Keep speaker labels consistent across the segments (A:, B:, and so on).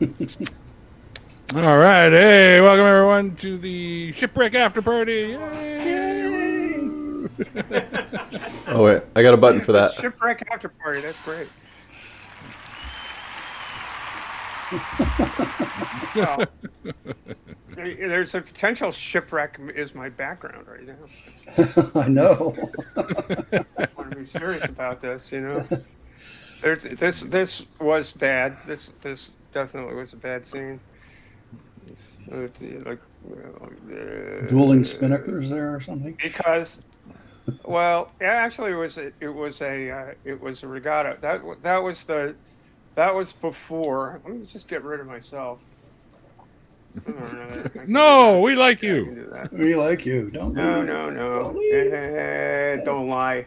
A: All right. Hey, welcome everyone to the Shipwreck After Party. Yay!
B: Oh, wait. I got a button for that.
C: Shipwreck after party. That's great. Well, there's a potential shipwreck is my background right now.
D: I know.
C: I want to be serious about this, This was bad. This definitely was a bad scene. It's like
D: Dueling spinnakers there or something.
C: because, well, actually, it was a regatta. That was before. Let me just get rid of myself.
A: No, we like
C: I can
A: you.
C: do that.
D: We like you, don't we?
C: No. Don't lie.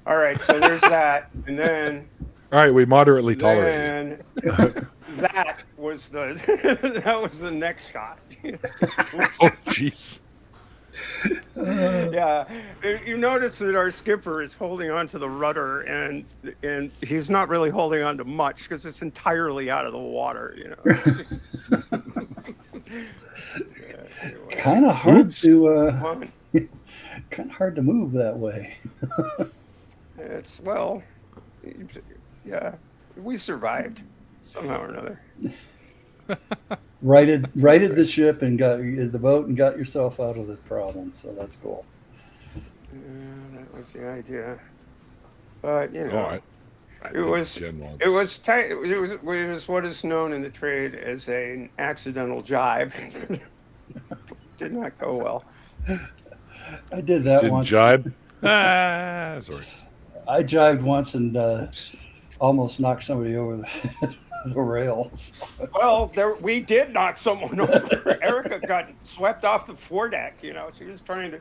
C: All right, so there's that, and then
A: All right, we moderately tolerate it.
C: then that was the next shot.
A: Oh, jeez.
C: Yeah, you notice that our skipper is holding on to the rudder, and he's not really holding on to much because it's entirely out of the water.
D: Kind of hard to
C: Fun.
D: kind of hard to move that way.
C: It's yeah, we survived somehow or another.
D: Righted the ship and got the boat and got yourself out of the problem. So that's cool.
C: That was the idea, but
A: It
C: was what is known in the trade as an accidental jibe. Did not go well.
D: I did that
A: Didn't
D: once.
A: jibe. Sorry.
D: I jibed once and almost knocked somebody over the rails.
C: Well, we did knock someone over. Erica got swept off the foredeck. She was trying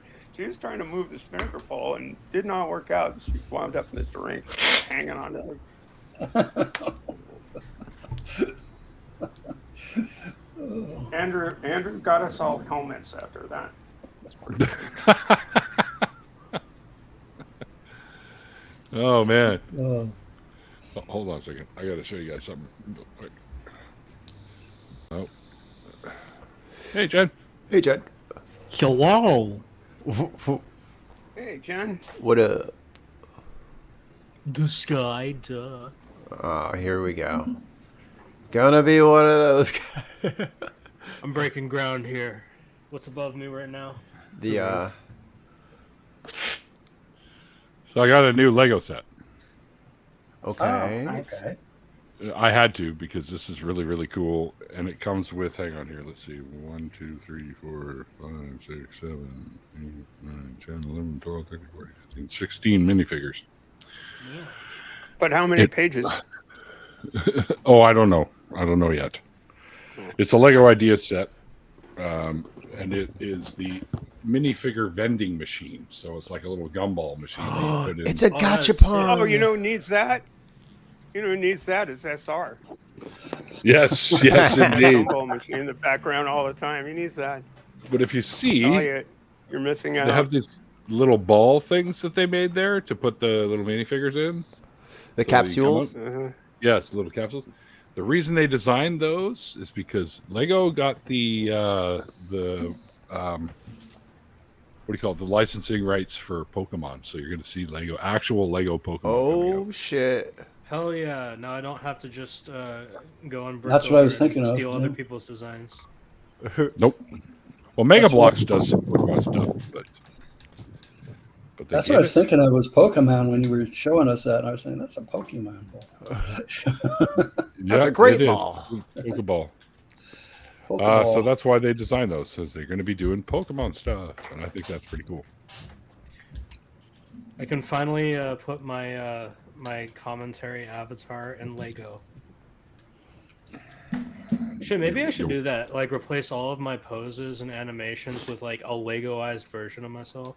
C: to move the spinnaker pole and did not work out. She wound up in the drink, hanging on to it. Andrew got us all helmets after that.
A: Oh, man.
D: Oh,
A: Hold on a second. I got to show you guys something. Oh. Hey, Jen.
B: Hey, Jed.
E: Hello.
C: Hey, Jen.
B: What a...
E: The sky, duh.
B: Oh, here we go. Gonna be one of those guys.
E: I'm breaking ground here. What's above me right now?
B: The,
A: So I got a new Lego set.
B: okay.
D: okay.
A: I had to because this is really, really cool. And it comes with, hang on here, let's see, 1, 2, 3, 4, 5, 6, 7, 8, 9, 10, 11, 12, 13, 14, 15, 16 minifigures.
C: Yeah. But how many pages?
A: Oh, I don't know. I don't know yet. It's a Lego idea set. And it is the minifigure vending machine. So it's like a little gumball machine. That you put in.
B: It's a gachapon.
C: Oh, who needs that? Who needs that is SR.
A: Yes, indeed.
C: Gumball machine in the background all the time. He needs that.
A: But if you see,
C: you're missing out.
A: they have these little ball things that they made there to put the little minifigures in.
B: The capsules?
A: Yes, little capsules. The reason they designed those is because Lego got the what do you call it? The licensing rights for Pokemon. So you're going to see actual Lego Pokemon.
B: Oh, shit.
E: Hell yeah. Now I don't have to just go and
D: That's what I was thinking of.
E: steal other people's designs.
A: Nope. Well, Mega Bloks does some Pokemon stuff, but
D: that's what I was thinking of was Pokemon when you were showing us that. And I was saying, that's a Pokemon ball.
B: That's a great ball.
A: Pokeball.
D: Pokeball.
A: So that's why they designed those, because they're going to be doing Pokemon stuff, and I think that's pretty cool.
E: I can finally put my my commentary avatar in Lego. Shit, maybe I should do that. Like, replace all of my poses and animations with, like, a Legoized version of myself.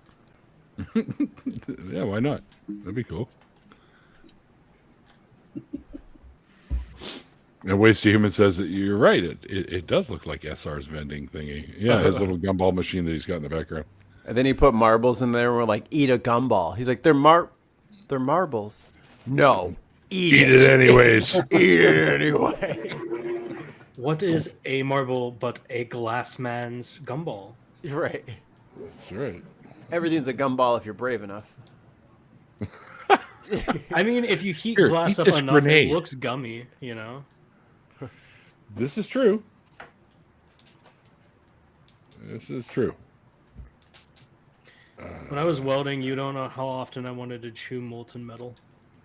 A: Yeah, why not? That'd be cool. And Waste to Human says that you're right. It does look like SR's vending thingy. Yeah, his little gumball machine that he's got in the background.
B: And then he put marbles in there. We're like, eat a gumball. He's like, they're marbles. No, eat
A: Eat it anyways.
B: Eat it anyway.
E: What is a marble but a glass man's gumball?
B: You're right.
A: That's right.
B: Everything's a gumball if you're brave enough.
E: I mean, if you heat
A: Here,
E: glass
A: eat
E: up
A: this
E: enough,
A: grenade.
E: it looks gummy, you know?
A: This is true. This is true.
E: When I was welding, you don't know how often I wanted to chew molten metal.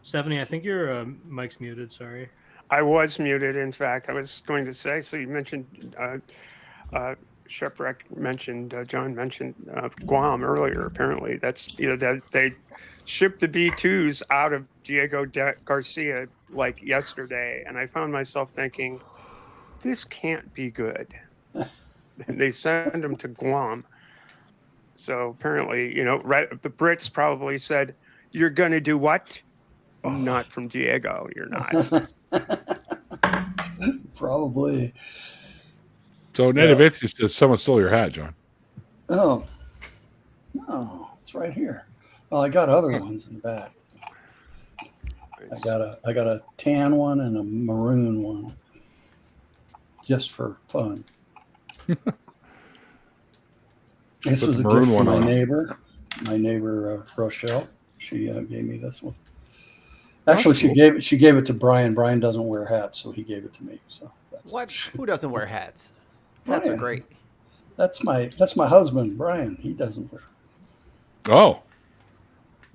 E: Stephanie, I think your mic's muted, sorry.
C: I was muted, in fact. I was going to say, so you mentioned, Shipwreck mentioned, John mentioned Guam earlier, apparently. That's, that they shipped the B-2s out of Diego Garcia like yesterday. And I found myself thinking, this can't be good. And they send them to Guam. So apparently, the Brits probably said, you're going to do what? Not from Diego, you're not.
D: Probably.
A: So Netivitsius says someone stole your hat, John.
D: Oh, no, it's right here. Well, I got other ones in the back. I got a tan one and a maroon one, just for fun. This
A: Put
D: was a
A: the
D: gift
A: maroon
D: from
A: one
D: my
A: on.
D: neighbor Rochelle. She gave me this one. Actually,
A: That's
D: she gave it to Brian. Brian doesn't wear hats, so he gave it to me. So that's,
B: What? Who doesn't wear hats? Hats are
D: Brian.
B: great.
D: That's my husband, Brian. He doesn't wear.
A: Oh.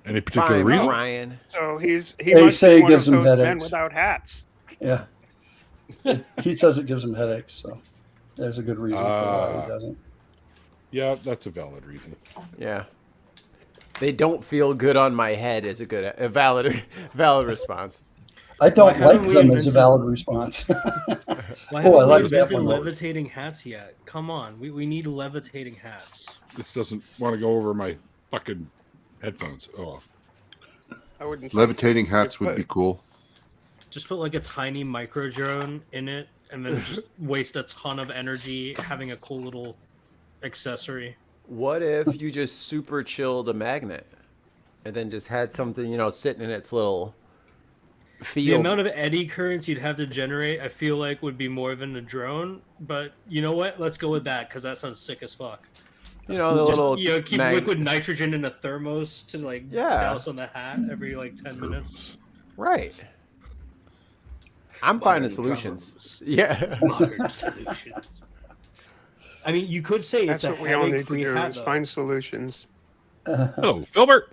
A: Any particular
B: Fine,
A: reason?
B: Ryan.
C: So he
D: They
C: must
D: say
C: be
D: it
C: one
D: gives
C: of
D: him
C: those men
D: headaches.
C: without hats.
D: Yeah. He says it gives him headaches, so there's a good reason for why he doesn't.
A: Yeah, that's a valid reason.
B: Yeah. They don't feel good on my head is a valid response.
D: I don't
E: haven't
D: like
E: we
D: them as a
E: invented-
D: valid response.
E: Why
D: Oh, I
E: haven't
D: like
E: we
D: that
E: invented
D: one.
E: levitating hats yet? Come on, we need levitating hats.
A: This doesn't want to go over my fucking headphones. Oh.
C: I wouldn't.
F: Levitating hats would be cool.
E: Just put like a tiny micro drone in it, and then just waste a ton of energy having a cool little accessory.
B: What if you just super chilled a magnet and then just had something, sitting in its little
E: The
B: field?
E: amount of eddy currents you'd have to generate, I feel like, would be more than a drone. But you know what? Let's go with that because that sounds sick as fuck.
B: the little
E: Keep liquid nitrogen in a thermos to douse on the hat every 10 minutes.
B: Right. I'm finding
E: Modern
B: solutions.
E: problems.
B: Yeah.
E: Modern solutions. I mean, you could say
C: That's
E: it's a
C: what we all need to
E: headache-free
C: do:
E: hat,
C: is
E: though.
C: find solutions.
A: Hello, Filbert.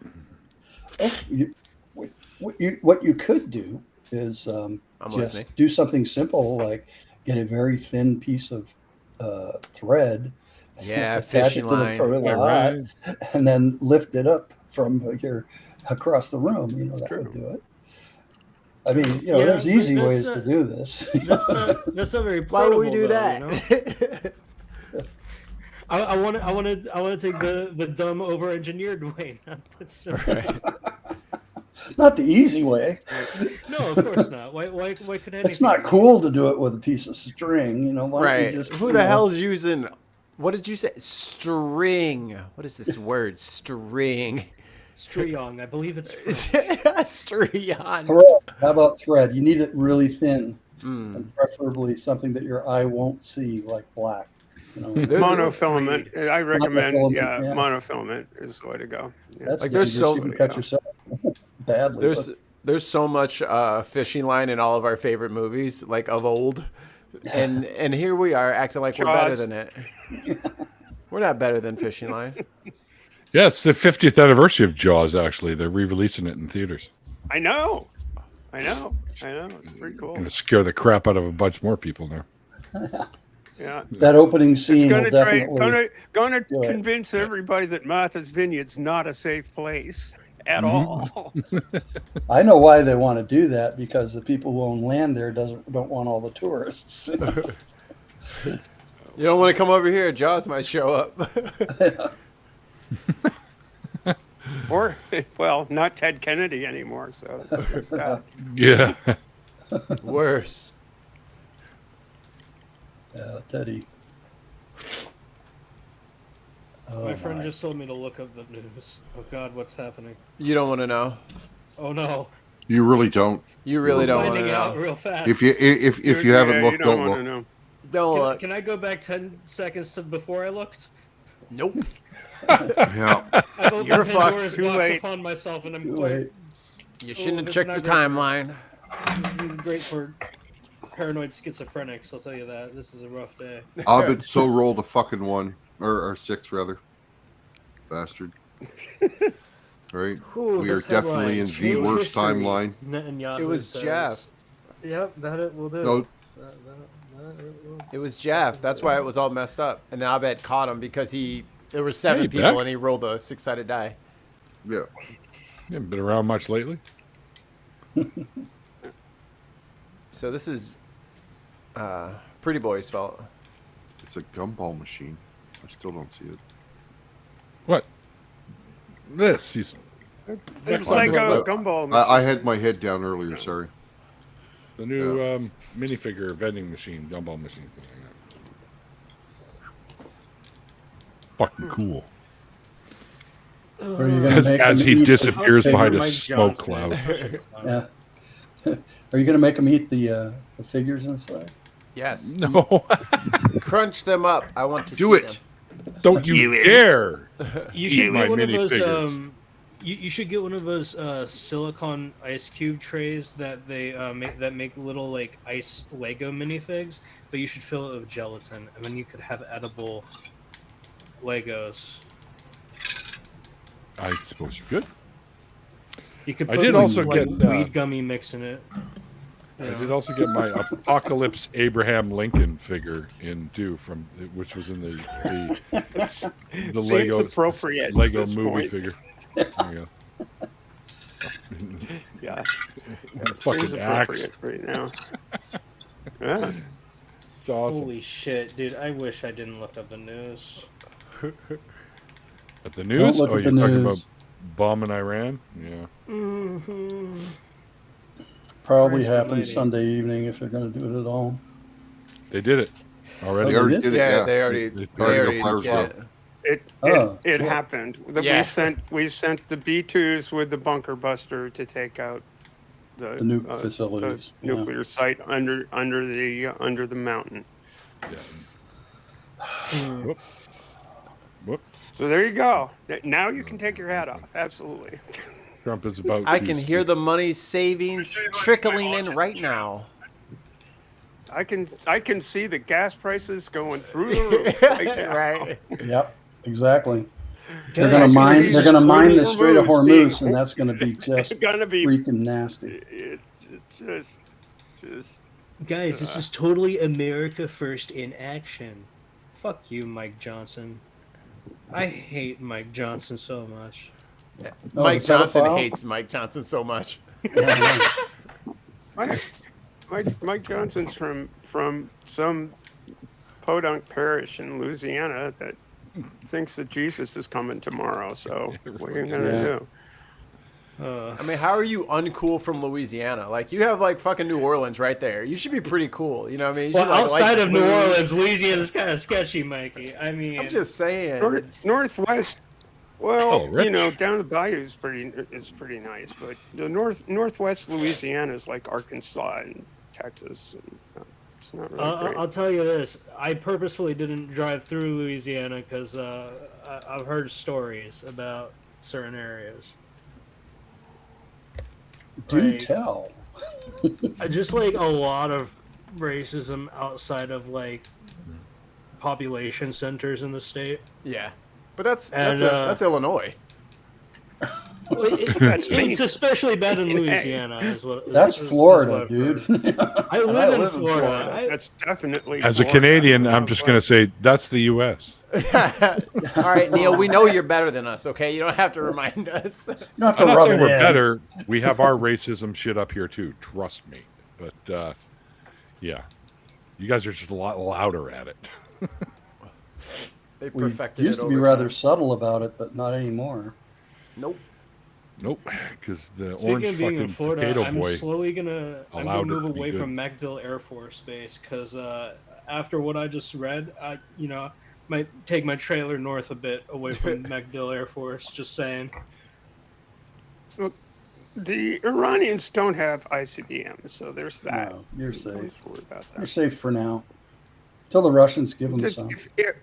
D: What you could do is
B: I'm
D: just
B: listening.
D: do something simple, like get a very thin piece of thread,
B: Yeah,
D: attach
B: fishing
D: it to the
B: line.
D: toilet, and then lift it up from across the room. That
A: true.
D: would do it. I mean,
E: Yeah,
D: there's
E: but
D: easy
E: that's
D: ways
E: not-
D: to do this.
E: That's not very.
B: Why would we do
E: portable, though,
B: that?
E: I want to take the dumb over-engineered way. Not the simple.
D: Not the easy way.
E: No, of course not. Why could anything?
D: It's not
E: be
D: cool to do it with a piece of string. Why don't you
B: Right.
D: just,
B: Who the hell's using? What did you say? String. What is this word? String.
E: Striyong, I believe it's.
B: Strion.
D: thread? How about thread? You need it really thin,
B: Mm.
D: and preferably something that your eye won't see, like black.
B: There's
C: Monofilament. I recommend.
D: Monofilament,
C: Yeah,
D: yeah.
C: monofilament is the way to go. Yeah.
D: That's
B: there's
D: dangerous.
B: so-
D: You can cut yourself badly.
B: there's so much fishing line in all of our favorite movies, like of old, and here we are acting like we're better
C: Jaws.
B: than it. We're not better than fishing line.
A: Yeah, it's the 50th anniversary of Jaws, actually. They're re-releasing it in theaters.
C: I know. It's pretty cool.
A: Going to scare the crap out of a bunch more people now.
C: Yeah.
D: That opening
C: It's
D: scene will
C: going
D: definitely.
C: to
D: do it.
C: convince everybody that Martha's Vineyard's not a safe place at
D: Mm-hmm.
C: all.
D: I know why they want to do that, because the people who own land there don't want all the tourists.
B: You don't want to come over here. Jaws might show up.
C: Or, well, not Ted Kennedy anymore. So there's that.
A: Yeah.
B: Worse.
D: Teddy. Oh,
E: My friend
D: my.
E: just told me to look up the news. Oh God, what's happening?
B: You don't want to know.
E: Oh no,
F: You really don't.
B: You really don't want to
E: finding out
B: know.
E: real fast.
F: If you haven't
C: Yeah,
F: looked,
C: you don't
F: don't
C: want to
F: look.
C: know.
B: Don't look.
E: Can I go back 10 seconds to before I looked?
B: Nope.
F: Yeah.
E: I've opened
B: You're
E: Pandora's
B: fucked.
C: Too
E: box
C: late.
E: upon myself, and I'm
D: Too
E: quite.
D: late.
B: You shouldn't have
E: it's
B: checked
E: not
B: the
E: great for-
B: timeline.
E: This is great for paranoid schizophrenics. I'll tell you that. This is a rough day.
F: Ovid so rolled a fucking 1 or 6 rather. Bastard. Right?
E: Ooh,
F: We are
E: this
F: definitely
E: headline,
F: in the
E: "Change
F: worst
E: history,"
F: timeline.
E: Netanyahu
B: It was
E: says.
B: Jeff.
E: Yep, that it will do.
F: No,
E: That it will.
B: It was Jeff. That's why it was all messed up. And now Abed caught him because there were 7
A: Hey,
B: people
A: Beck.
B: and he rolled a 6-sided die.
F: yeah.
A: You haven't been around much lately.
B: So this is Pretty Boy's fault.
F: It's a gumball machine. I still don't see it.
A: What? This? He's
C: It's
A: Well,
C: like
A: I-
C: a gumball.
F: I had my head down earlier. Sorry.
A: the new minifigure vending machine, gumball machine thing like that. Fucking cool.
D: Or are you gonna
A: As,
D: make
A: as
D: them
A: he
D: eat the-
A: disappears
E: How
A: behind
E: safe
A: a
E: Mike
A: smoke
E: Johnson is.
A: cloud.
D: Yeah. Are you gonna make them eat the figures inside?
B: Yes.
A: No,
B: Crunch them up. I want to
F: Do
B: see
F: it.
A: don't you dare!
E: You
A: Eat
E: should
A: my
E: get one of those.
A: minifigures.
E: You should get one of those silicone ice cube trays that they make little like ice Lego minifigs, but you should fill it with gelatin, and then you could have edible Legos.
A: I suppose you could.
E: You could
A: I
E: put
A: did
E: like,
A: also
E: like
A: get,
E: weed gummy mix in it.
A: I did also get my Apocalypse Abraham Lincoln figure in too, from which was in the
C: Seems
A: Lego
C: appropriate at
A: Lego
C: this
A: movie
C: point.
A: figure. There you go.
C: Yeah,
A: Fucking
C: seems
A: axe.
C: appropriate right now. Yeah.
A: It's awesome.
E: Holy shit, dude! I wish I didn't look up the news.
A: At the news?
D: look
A: Oh,
D: at
A: you're
D: the
A: talking
D: news.
A: about bombing Iran? Yeah.
D: Probably
E: Christ
D: happens
E: almighty.
D: Sunday evening if they're gonna do it at all.
A: They did it already.
F: They already
D: did?
F: did it.
B: Yeah,
F: Yeah.
B: they already
A: They
F: already got
B: did
F: flowers
B: it.
F: out.
C: It
D: Oh,
C: it
D: cool.
C: happened.
B: Yeah.
C: We sent the B2s with the bunker buster to take out the
D: nuke facilities,
C: the
D: yeah.
C: nuclear site under the mountain.
A: Whoop. Whoop.
C: So there you go. Now you can take your hat off. Absolutely.
A: Trump is about
B: I
A: to
B: can hear the money savings trickling in right now.
C: I can see the gas prices going through the roof. Right now.
B: Right.
D: Yep, exactly. They're
E: Guys,
D: gonna
E: this
D: mine.
E: is
D: They're gonna mine the
C: Hormuz
D: Strait of
C: being-
D: Hormuz, and that's gonna be just
C: It's gonna be
D: freaking nasty.
C: it's just
E: Guys, this is totally America first in action. Fuck you, Mike Johnson. I hate Mike Johnson so much.
D: Oh,
B: Mike
D: the
B: Johnson
D: pedophile?
B: hates Mike Johnson so much.
D: Yeah,
C: Mike Johnson's from some podunk parish in Louisiana that thinks that Jesus is coming tomorrow. So what are you gonna
D: Yeah.
C: do?
B: I mean, how are you uncool from Louisiana? Like, you have, like, fucking New Orleans right there. You should be pretty cool. You know what I mean? You
E: Well,
B: should, like,
E: outside
B: like
E: of New
B: blues.
E: Orleans, Louisiana's kind of sketchy, Mikey. I mean,
B: I'm just saying.
C: Northwest. Well,
A: Oh, Rich.
C: you know, down the bayou is pretty nice, but the northwest Louisiana is like Arkansas and Texas. And, it's not really great.
E: I'll tell you this: I purposefully didn't drive through Louisiana because I've heard stories about certain areas.
D: do
E: Like,
D: tell.
E: just like a lot of racism outside of like population centers in the state.
B: Yeah. But that's
E: And,
B: that's Illinois.
E: Well,
C: That's me.
E: it's especially bad in Louisiana. Is what,
D: That's
E: is
D: Florida,
E: what I've
D: dude.
E: heard. I
D: And
E: live in Florida.
C: That's definitely
A: As a
C: Florida.
A: Canadian, I'm just going to say that's the U.S.
B: All right, Neil, we know you're better than us, okay? You don't have to remind us.
D: You don't have to
A: I'm not
D: rub
A: saying
D: it
A: we're
D: in.
A: better. We have our racism shit up here too. Trust me. But yeah, you guys are just a lot louder at it.
B: They
D: We
B: perfected
D: used
B: it
D: to be
B: over
D: rather
B: time.
D: subtle about it, but not anymore.
B: Nope.
A: Nope, because the
E: Speaking
A: orange
E: of being in
A: fucking
E: Florida,
A: potato
E: I'm
A: boy.
E: slowly gonna
A: allowed her
E: move
A: to be
E: away
A: good.
E: from MacDill Air Force Base because after what I just read, I might take my trailer north a bit away from MacDill Air Force. Just saying.
C: The Iranians don't have ICBMs, so there's that.
D: No, you're
C: Don't
D: safe.
C: worry about
D: You're
C: that.
D: safe for now. Till the Russians give them
C: Just
D: some.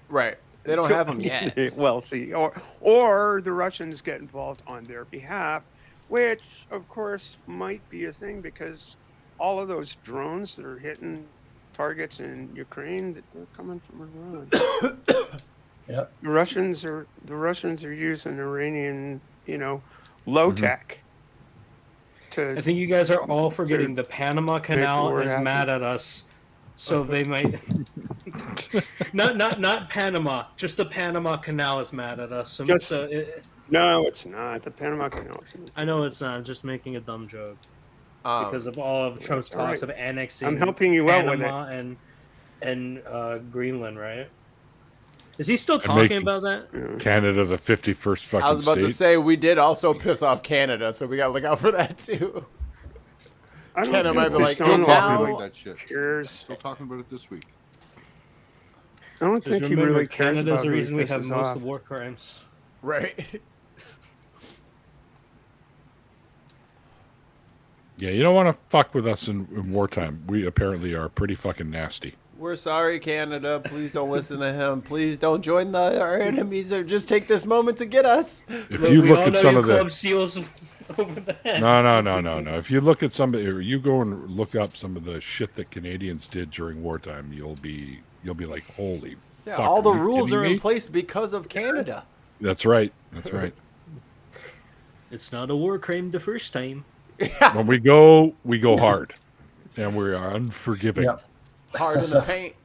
B: Right. They don't have them yet.
C: Well, see, or the Russians get involved on their behalf, which of course might be a thing because all of those drones that are hitting targets in Ukraine, that they're coming from Iran.
D: Yep.
C: The Russians are using Iranian, low tech.
E: I think you guys are all forgetting the Panama Canal
C: war
E: is
C: happen.
E: mad at us, so they might. not Panama, just the Panama Canal is mad at us. So,
C: No, it's not. The Panama Canal.
E: I know it's not. I'm just making a dumb joke because of all of Trump's
C: all right.
E: talks of annexing.
C: I'm helping you out with it.
E: Panama and Greenland, right? Is he still
A: And
E: talking
A: making-
E: about that?
A: Canada, the 51st fucking
B: I was about to
A: state.
B: say we did also piss off Canada, so we gotta look out for that too.
C: I don't
B: Canada
C: think
B: might be
C: the
B: like,
C: Stonewall
B: "Get down."
C: really
F: about that shit.
C: cares.
F: Still talking about it this week.
C: I don't
E: Just
C: think he
E: remember,
C: really cares
E: Canada's
C: about
E: the
C: who he
E: reason we have
C: pisses
E: most
C: off.
E: of war crimes.
B: Right.
A: Yeah, you don't want to fuck with us in wartime. We apparently are pretty fucking nasty.
B: We're sorry, Canada. Please don't listen to him. Please don't join our enemies or just take this moment to get us.
A: If you
E: we
A: look
E: all
A: at
E: know
A: some
E: you
A: of the
E: club seals over the head.
A: no. If you look at some, or you go and look up some of the shit that Canadians did during wartime, you'll be like, holy
B: Yeah,
A: fuck!
B: all the
A: you
B: rules
A: kidding
B: are in
A: me?
B: place because of Canada.
A: That's right. That's right.
E: It's not a war crime the first time.
A: When we go hard, and we are unforgiving.
D: Yep.
B: Hard in the paint.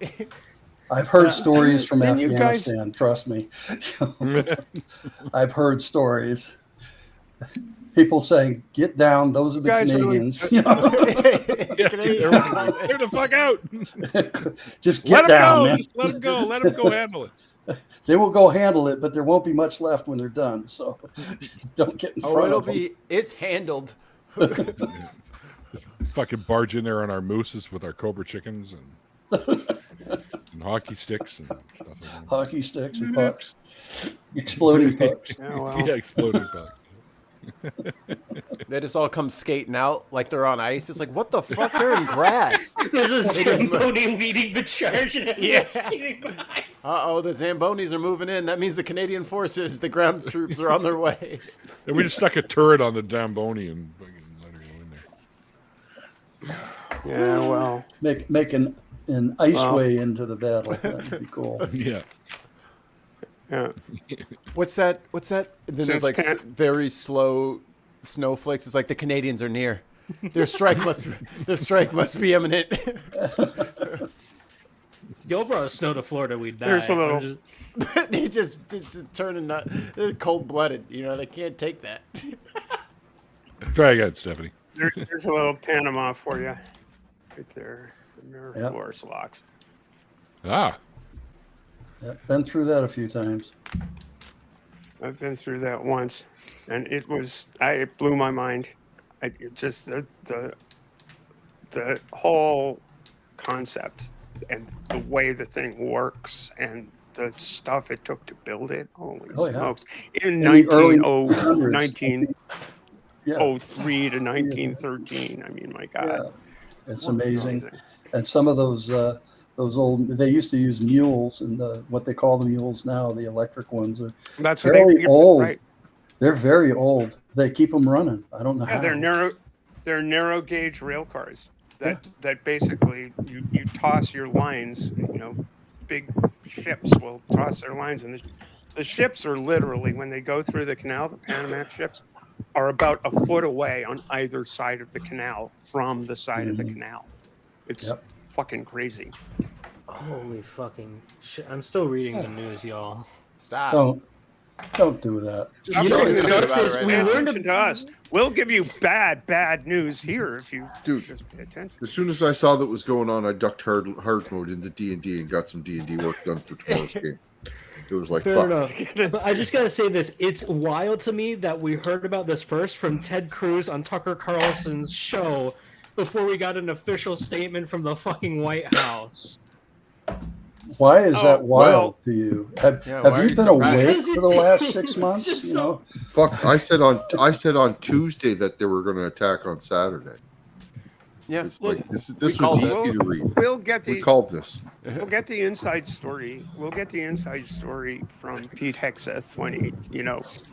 D: I've heard stories from
C: then you guys-
D: Afghanistan. Trust me. I've heard stories. People saying, "Get down." Those are the
C: Guys really-
D: Canadians. You know?
B: Canadians are coming.
A: Clear the fuck out.
D: Just
A: Let
D: get
A: him
D: down,
A: go.
D: man.
A: Just let him go. Let him go handle it.
D: They will go handle it, but there won't be much left when they're done. So don't get in front
B: Oh, it'll
D: of them.
B: be. It's handled.
A: Fucking barge in there on our mooses with our Cobra chickens and hockey sticks and stuff like that.
D: Hockey sticks and pucks, exploding pucks.
C: Yeah, well,
A: Yeah, exploding puck.
B: They just all come skating out like they're on ice. It's like, what the fuck? They're in grass.
E: There's a
B: They just
E: Zamboni leading the charge and everyone's
B: Yeah.
E: skating behind.
B: The Zambonis are moving in. That means the Canadian forces, the ground troops, are on their way.
A: And we just stuck a turret on the Zamboni and fucking let her go in there.
C: yeah, well.
D: Make an ice
C: Well.
D: way into the battle. That would be cool.
A: Yeah.
C: Yeah.
B: What's that? And then there's like very slow snowflakes. It's like the Canadians are near. Their strike must be imminent.
E: Y'all brought snow to Florida, we'd die.
C: There's a little-
E: I'm just-
B: They just turning they're cold blooded. You know, they can't take that.
A: Try again, Stephanie.
C: There's a little Panama for you. Right there. The mirror
D: Yep.
C: force locks.
A: Ah.
D: Yep, been through that a few times.
C: I've been through that once, and it blew my mind. Just the whole concept and the way the thing works and the stuff it took to build it. Holy
D: Oh, yeah.
C: smokes! In
D: the early
C: 1903
D: Yeah,
C: to 1913. I mean, my God.
D: yeah. It's amazing. And some of those old, they used to use mules, and what they call the mules now, the electric ones, are
C: That's what
D: very old.
C: Right.
D: They're very old. They keep them running. I don't know
C: Yeah,
D: how.
C: they're narrow gauge rail cars that basically you toss your lines. You know, big ships will toss their lines, and the ships are literally, when they go through the canal, the Panama ships are about a foot away on either side of the canal from the side of the canal. It's
D: Yep.
C: fucking crazy.
E: Holy fucking shit. I'm still reading the news, y'all.
B: Stop.
D: Don't do that.
C: I'm
E: You know what
C: reading the news
E: sucks
C: about
E: is
C: it right
E: we
C: now.
E: learned
C: Listen to us. We'll give you bad news here if you
F: Dude.
C: just pay attention.
F: As soon as I saw that was going on, I ducked hard mode into D&D and got some D&D work done for tomorrow's game. It was like,
E: Fair
F: fuck.
E: enough. But I just gotta say this: it's wild to me that we heard about this first from Ted Cruz on Tucker Carlson's show before we got an official statement from the fucking White House.
D: Why is
C: Oh,
D: that wild
C: well-
D: to you? Have
B: Yeah, why are
D: you
B: you
D: been
B: surprised?
D: awake for the last 6
E: It's
D: months?
E: just
D: You
E: so-
D: know,
F: Fuck, I said on Tuesday that they were going to attack on Saturday.
B: Yeah.
F: It's like this
B: called
F: was
B: this.
F: easy to read.
C: We'll get
F: We
C: the
F: called this.
C: we'll get the inside story. We'll get the inside story from Pete Hegseth when he,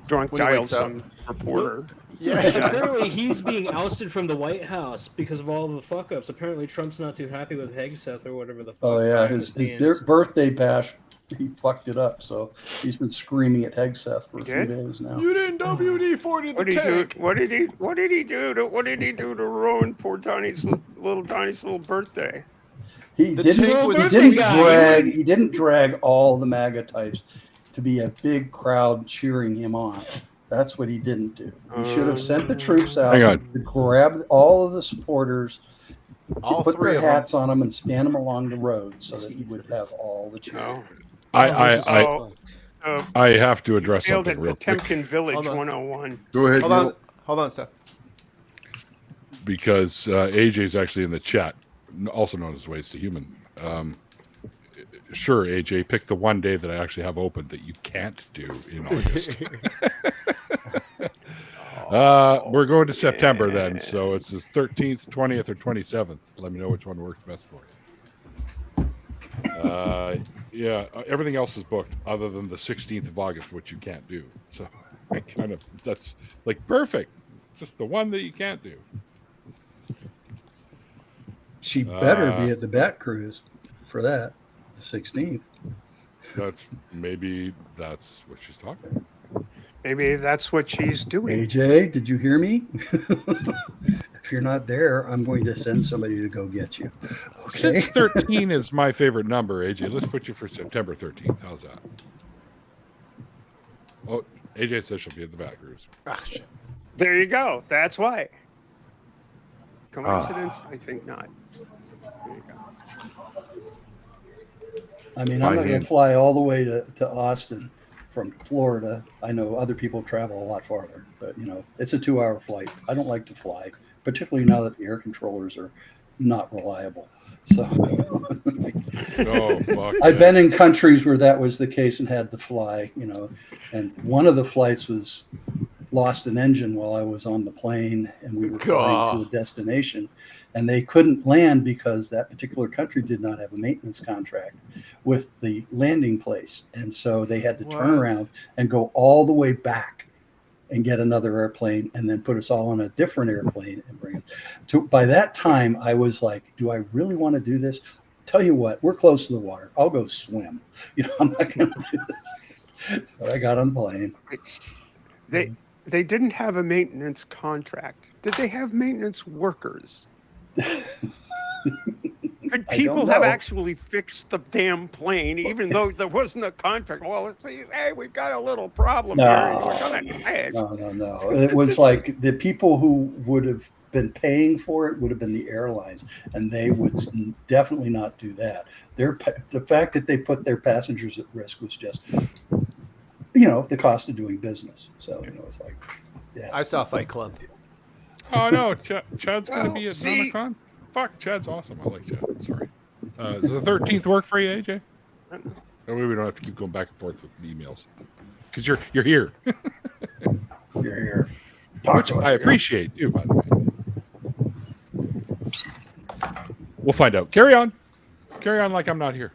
C: drunk
B: When he
C: dialed
B: wakes up.
C: some reporter.
B: Yeah.
E: Apparently, he's being ousted from the White House because of all the fuck ups. Apparently, Trump's not too happy with Hegseth or whatever the fuck.
D: Oh yeah,
E: behind
D: his
E: the scenes.
D: birthday bash, he fucked it up. So he's been screaming at Hegseth for a
C: He
D: few
C: did?
D: days now.
B: You didn't WD-40 the tank.
C: What did he do to ruin poor Donnie's little birthday?
D: He
B: The
D: didn't.
B: tank was
D: He
B: sweet.
D: didn't drag all the MAGA types to be a big crowd cheering him on. That's what he didn't do. He should have sent the troops out
A: Hang on.
D: to grab all of the supporters,
B: All
D: put
B: three
D: their
B: of them.
D: hats on them, and stand them along the road so that he would have all the cheering.
C: No.
A: I have to address
C: Failed
A: something
C: at
A: real quick
C: Potemkin Village
B: Hold on.
C: 101.
F: Go ahead. Neil.
B: Hold on, Steph.
A: because AJ's actually in the chat, also known as Ways to Human. Sure, AJ, pick the one day that I actually have open that you can't do in August. We're going to September then, so it's the 13th, 20th, or 27th. Let me know which one works best for you. Yeah, everything else is booked other than the 16th of August, which you can't do. So that's like perfect. Just the one that you can't do.
D: She better be at the Bat Cruise for that, the 16th.
A: Maybe that's what she's talking about.
C: Maybe that's what she's doing.
D: AJ, did you hear me? If you're not there, I'm going to send somebody to go get you. Okay.
A: Since 13 is my favorite number, AJ, let's put you for September 13th. How's that? Oh, AJ says she'll be at the back cruise.
B: Ah, shit.
C: There you go. That's why. Coincidence? I think not. There you go.
D: I mean,
F: My
D: I'm not going
F: hand.
D: to fly all the way to Austin from Florida. I know other people travel a lot farther, but it's a 2-hour flight. I don't like to fly, particularly now that the air controllers are not reliable. So
A: Oh, fuck.
D: I've been in countries where that was the case and had to fly, and one of the flights was lost an engine while I was on the plane and we were flying to a destination, and they couldn't land because that particular country did not have a maintenance contract with the landing place. And so they had to turn around and go all the way back and get another airplane and then put us all on a different airplane and bring it to. By that time, I was like, do I really want to do this? Tell you what, we're close to the water. I'll go swim. I'm not going to do this. But I got on the plane.
C: They didn't have a maintenance contract. Did they have maintenance workers? Could people have actually fixed the damn plane, even though there wasn't a contract? Well, let's see. Hey, we've got a little problem here. And we're gonna crash.
D: No. It was like the people who would have been paying for it would have been the airlines, and they would definitely not do that. The fact that they put their passengers at risk was just, the cost of doing business. So it's like, yeah.
B: I saw Fight Club.
A: Oh, no. Chad's going to be at Nomicon? Fuck, Chad's awesome. I like Chad. Sorry. Does the 13th work for you, AJ? That way we don't have to keep going back and forth with emails. Because you're here.
D: You're here.
A: Which I appreciate, too, by the way. We'll find out. Carry on. Carry on like I'm not here.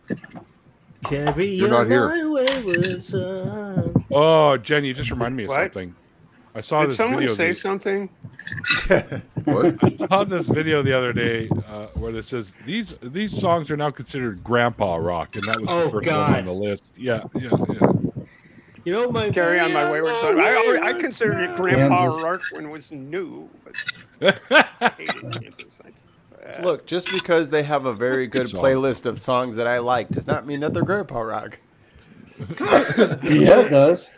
E: Carry
F: You're not here.
E: my wayward son.
A: Oh, Jen, you just reminded me of
C: What?
A: something. I saw
C: Did
A: this
C: someone
A: video.
C: say something?
F: What?
A: I saw this video the other day where it says these songs are now considered grandpa rock, and that was the
E: Oh,
A: first
E: God.
A: one on the list. Yeah.
E: My
C: Carry on my wayward son. I considered it Grandpa
D: Kansas.
C: Rourke when it was new. But I hated Kansas.
B: Look, just because they have a very good
A: song.
B: playlist of songs that I like does not mean that they're grandpa rock.
D: Yeah, it does.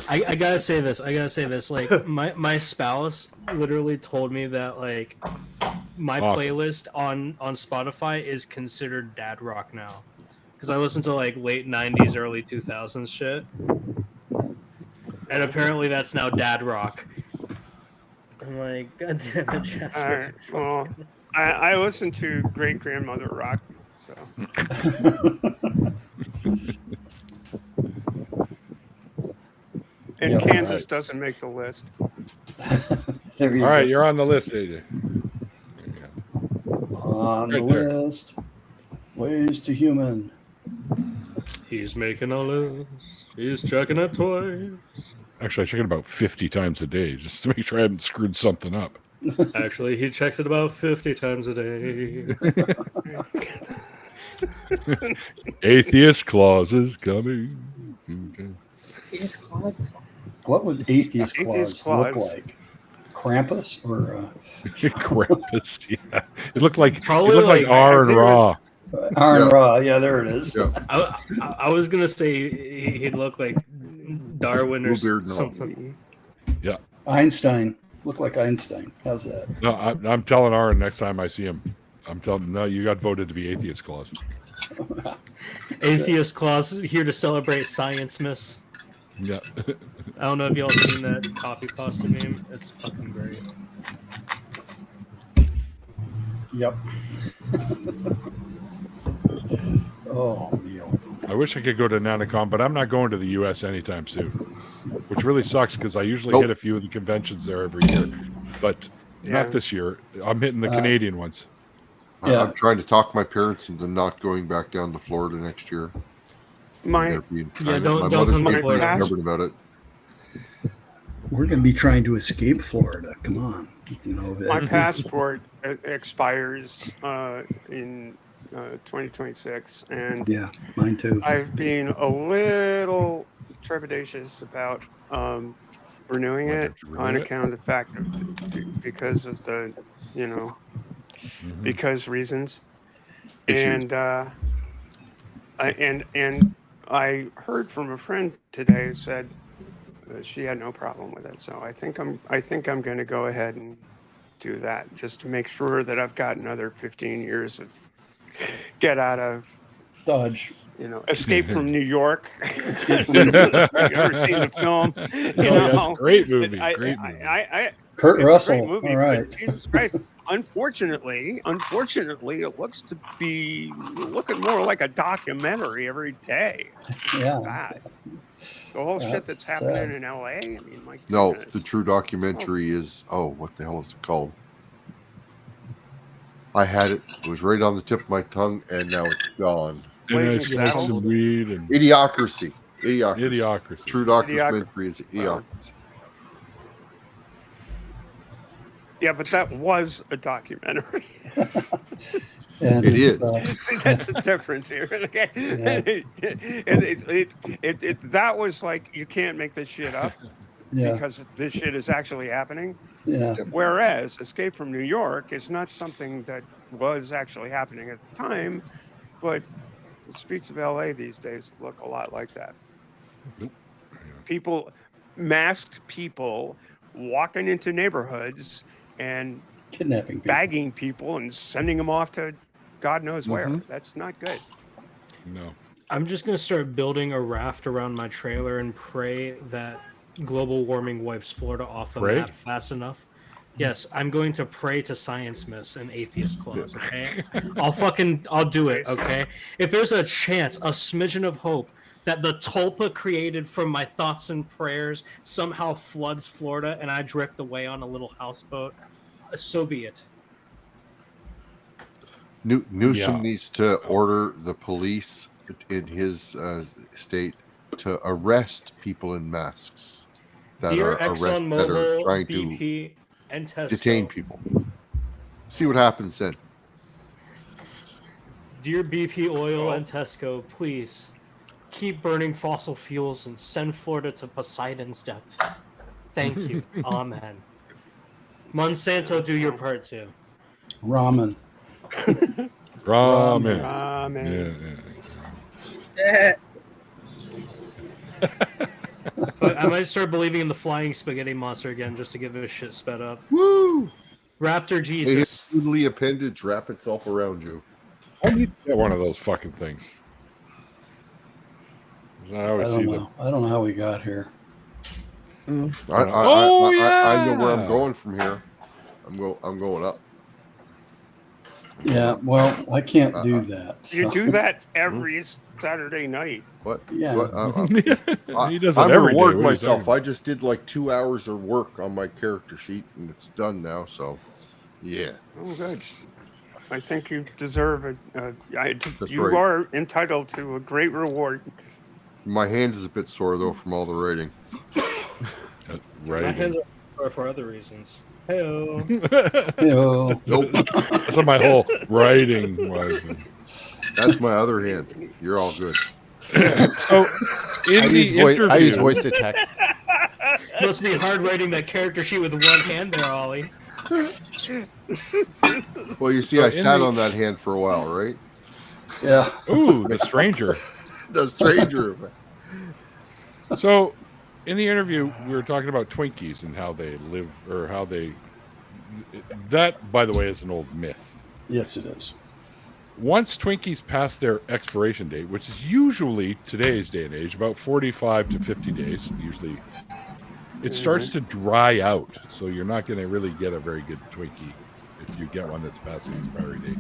E: I gotta say this. Like my spouse literally told me that like my
A: Awesome.
E: playlist on Spotify is considered dad rock now, because I listen to like late '90s, early 2000s shit, and apparently that's now dad rock. I'm like, God damn it, Jasper.
C: Well, I listened to Great Grandmother Rock, so. And
D: Yeah,
C: Kansas
D: right.
C: doesn't make the list.
D: There you
A: All right,
D: go.
A: you're on the list, AJ.
D: On the
A: Right there.
D: list. Ways to human.
E: He's making a list. He's checking it twice.
A: Actually, I check it about 50 times a day just to make sure I hadn't screwed something up.
E: Actually, he checks it about 50 times a day.
A: Atheist clause is coming. Okay.
G: His claws.
D: What would atheist
C: Atheist
D: claws look
C: claws.
D: like? Krampus or
A: Krampus, yeah. It looked like
E: Probably
A: it looked like
E: like-
A: R
C: I
A: and
C: think it
A: Raw.
D: Iron
F: Yeah.
D: Raw? Yeah, there it is.
F: Yeah.
E: I was gonna say he'd look like Darwin or
F: Bluebeard and all.
E: something.
D: Einstein. Look like Einstein. How's that?
A: No, I'm telling Aaron next time I see him. I'm telling no, you got voted to be atheist clause.
E: Atheist clause here to celebrate Science Miss.
A: Yeah.
E: I don't know if y'all seen that copy pasta meme. It's fucking great.
D: Yep. Oh, Neil.
A: I wish I could go to Nanacon, but I'm not going to the US anytime soon. Which really sucks because I usually
F: Nope.
A: hit a few of the conventions there every year. But
C: Yeah.
A: not this year. I'm hitting the Canadian ones.
D: Yeah.
F: I'm trying to talk my parents into not going back down to Florida next year.
C: My
F: They're being
E: Yeah,
F: kind
E: don't-
F: my
E: don't
F: mother's
E: come to
F: being pretty
C: Florida.
F: stubborn about it.
D: We're going to be trying to escape Florida. Come on. You know,
C: my passport expires in 2026, and
D: Yeah, mine too.
C: I've been a little trepidatious about renewing
A: Why
C: it
A: don't you renew
C: on
A: it?
C: account of the fact of because of the
A: Mhm.
C: because reasons.
F: Issues.
C: And I heard from a friend today who said that she had no problem with it. So I think I'm going to go ahead and do that just to make sure that I've got another 15 years of get out of
D: Dodge.
C: Escape from New York.
D: Escape from
C: You've ever seen the film?
A: Oh, yeah, it's a great movie.
C: I-
A: Great
C: I-
A: movie.
C: I-
D: Kurt
C: it's a
D: Russell.
C: great movie,
D: All right.
C: but Jesus Christ. Unfortunately, it looks to be looking more like a documentary every day.
D: Yeah.
C: Bad. The whole shit
D: That's
C: that's happening
D: sad.
C: in LA. I mean, my
F: No,
C: goodness.
F: the true documentary is what the hell is it called? I had it. It was right on the tip of my tongue, and now it's gone.
A: And I
C: Blazing
A: smoked
C: Saddles.
A: some weed and
F: Idiocracy. Idiocracy.
A: Idiocracy.
F: True documentary is Idiocracy.
C: Yeah, but that was a documentary.
D: And
F: It
D: it's,
F: is.
C: See, that's the difference here. Okay? That was like, you can't make this shit up
D: yeah.
C: because this shit is actually happening.
D: Yeah.
C: Whereas Escape from New York is not something that was actually happening at the time, but the streets of LA these days look a lot like that.
A: Nope.
C: Masked people walking into neighborhoods and
D: Kidnapping people.
C: bagging people and sending them off to God knows where.
F: Mhm.
C: That's not good.
A: No.
E: I'm just gonna start building a raft around my trailer and pray that global warming wipes Florida off the
A: Pray?
E: map fast enough. Yes, I'm going to pray to Science Miss and Atheist Clause. Okay, I'll do it. Okay, if there's a chance, a smidgen of hope that the tulpa created from my thoughts and prayers somehow floods Florida and I drift away on a little houseboat, so be it.
F: Newsom
A: Yeah.
F: needs to order the police in his state to arrest people in masks that
E: Dear
F: are trying
E: ExxonMobil,
F: to
E: BP, and Tesco,
F: detain people. See what happens then.
E: Dear BP Oil and Tesco, please keep burning fossil fuels and send Florida to Poseidon's depth. Thank you. Amen. Monsanto, do your part too.
D: Ramen.
A: Ramen.
C: Man.
A: Yeah.
E: But I might start believing in the flying spaghetti monster again just to get this shit sped up.
F: Woo!
E: Raptor
F: Hey,
E: Jesus.
F: his noodly appendage wrap itself around you.
A: I need to get one of those fucking things. 'Cause I
D: I
A: always see
D: don't
A: them.
D: know. I don't know how we got here.
F: I know
A: Oh,
F: where
A: yeah.
F: I'm going from here. I'm going up.
D: Yeah, well, I can't do that.
C: You
D: so-
C: do that every Saturday night.
F: What?
D: Yeah.
F: What?
A: He does it
F: I'm
A: every day.
F: rewarding
A: What are you
F: myself.
A: talking
F: I just did like 2 hours of work on my character sheet, and it's done now. So, yeah.
C: Oh, good. I think you deserve it.
F: That's
C: You
F: right.
C: are entitled to a great reward.
F: My hand is a bit sore though from all the writing.
A: about?
E: My hands
A: Right.
E: are for other reasons. Heyo.
D: Ew.
F: Nope,
A: That's what my whole writing was.
F: that's my other hand. You're all good.
A: So, in
B: I
A: the
B: use,
A: interview,
B: I use voice to text.
E: Must be hard writing that character sheet with one hand there, Ollie.
F: Well, you see,
A: So
F: I
A: in
F: sat
A: the-
F: on that hand for a while, right?
D: Yeah.
A: ooh, the stranger.
F: The stranger.
A: So, in the interview, we were talking about Twinkies and how they live, or how they. That, by the way, is an old myth.
D: Yes, it is.
A: Once Twinkies pass their expiration date, which is usually today's day and age, about 45 to 50 days, usually, it starts to dry out. So you're not going to really get a very good Twinkie if you get one that's past the expiry date.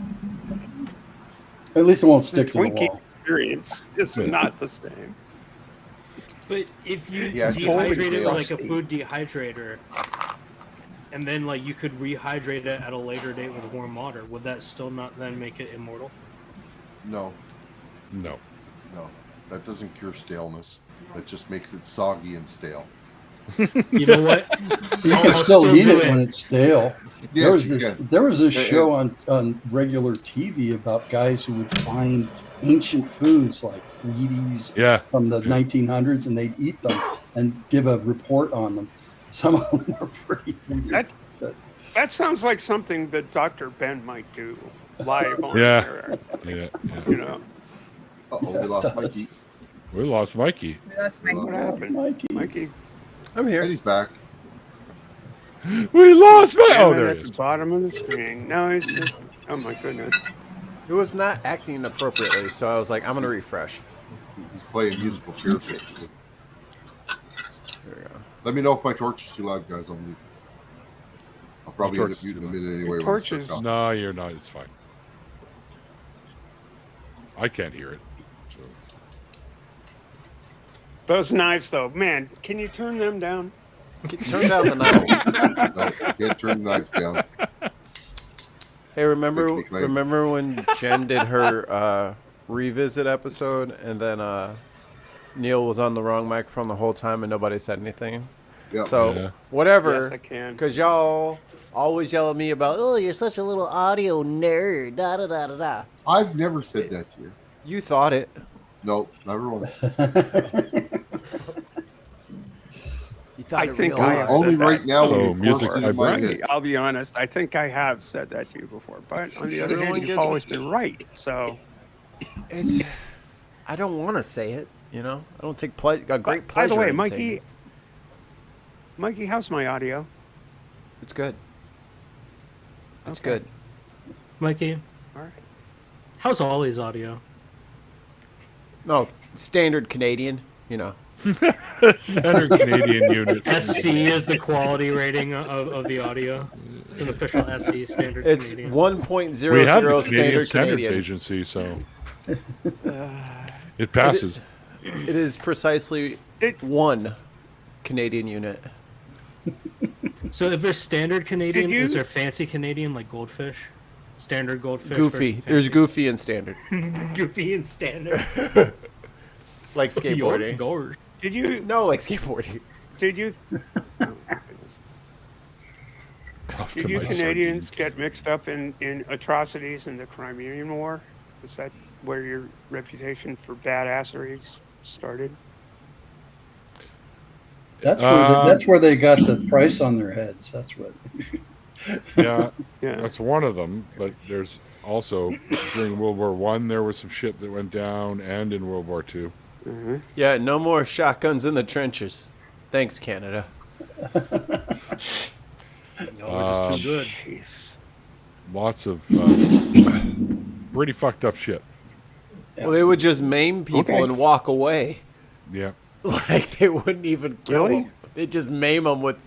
D: At least it won't
C: The
D: stick to the
C: Twinkie
D: wall.
C: experience is
A: Yeah.
C: not the same.
E: But if you
F: Yeah, it's
E: dehydrate
F: totally
E: it with like a
C: nasty.
E: food dehydrator, and then like you could rehydrate it at a later date with warm water, would that still not then make it immortal?
F: No,
A: No.
F: no, that doesn't cure staleness. That just makes it soggy and stale.
E: You know what?
D: You
E: I'll
D: can still
E: still
D: eat
E: do
D: it when it's stale. There was
F: Yes, you
D: this.
F: can.
D: There was this
F: Yeah,
D: show on regular TV about guys who would find ancient foods like Wheaties
A: Yeah.
D: from the 1900s, and they'd eat them and give a report on them. Some of them were pretty weird.
C: That sounds like something that Dr. Ben might do live on
A: Yeah.
C: air.
A: Yeah.
C: You know,
F: Uh-oh, we lost Mikey.
A: We lost Mikey.
G: That's my
C: what happened?
D: Mikey.
C: Mikey,
B: I'm
F: And
B: here.
F: he's back.
A: We lost Mikey. Oh,
C: down
A: there
C: at
A: he
C: the
A: is.
C: bottom of the screen. No, he's just. Oh my goodness.
B: It was not acting appropriately, so I was like, I'm gonna refresh.
F: He's playing musical chairs.
B: There we go.
F: Let me know if my torch is too loud, guys. I'll probably
A: Your
F: end
A: torch
F: up
A: is
F: muting
A: too
F: them
A: loud.
F: in anyway.
C: Your
F: when
C: torch
F: it
C: is-
F: starts off.
A: No, you're not. It's fine. I can't hear it. So.
C: Those knives, though, man, can you turn them down?
B: Turn down the knob.
F: No, can't turn the knives down.
B: Hey, remember
F: Quick, quick,
B: remember when Jen did her revisit episode, and then Neil was on the wrong microphone the whole time, and nobody said anything?
F: Yep.
B: So
A: Yeah.
B: whatever.
C: Yes, I can.
B: Because y'all always yell at me about, oh, you're such a little audio nerd. Da da da da da.
F: I've never said that to you.
B: You thought it.
F: Nope, never once.
B: You thought
C: I
B: it
C: think
B: real
C: I
B: hard.
C: have
F: Only
C: said
F: right
C: that.
F: now
A: So,
F: when you
A: music
F: forced it
A: by
F: in my
A: Brian.
F: head.
C: I'll be honest. I think I have said that to you before, but on the other
B: Everyone
C: hand, you've
B: gets-
C: always been right. So,
B: It's, I don't want to say it, you know? I don't take a great
C: by
B: pleasure
C: the way,
B: in saying
C: Mikey,
B: it.
C: Mikey, how's my audio?
B: It's good. It's
C: Okay.
B: good.
E: Mikey,
C: All right.
E: how's Ollie's audio?
B: No, standard Canadian, you know.
A: Standard Canadian unit.
E: SC is the quality rating of the audio. It's an official SC standard
B: It's
E: Canadian.
B: 1.00
A: We have the Canadian
B: standard
A: Standards
B: Canadians.
A: Agency, so it passes.
B: It is precisely
C: Did-
B: 1 Canadian unit.
E: So if there's standard Canadian,
C: Did you-
E: is there fancy Canadian like goldfish? Standard goldfish.
B: Goofy.
E: versus
B: There's
E: fancy?
B: goofy and standard.
E: Goofy and standard.
B: Like skateboarding.
E: Gosh.
C: Did you?
B: No, like skateboarding.
C: Did you? Oh, my goodness.
A: Off
C: Did
A: to
C: you
A: my
C: Canadians
A: sardines.
C: get mixed up in atrocities in the Crimean War? Was that where your reputation for badassery started?
D: That's where they got the price on their heads. That's what.
A: Yeah,
C: Yeah.
A: that's one of them. But there's also during World War One, there was some shit that went down, and in World War Two.
C: Mm-hmm.
B: Yeah, no more shotguns in the trenches. Thanks, Canada.
E: Y'all were just too good.
C: Jeez.
A: Lots of pretty fucked up shit.
B: Well, they would just maim people
C: Okay.
B: and walk away.
A: Yeah.
B: Like, they wouldn't even kill
C: Really?
B: them. They just maim them with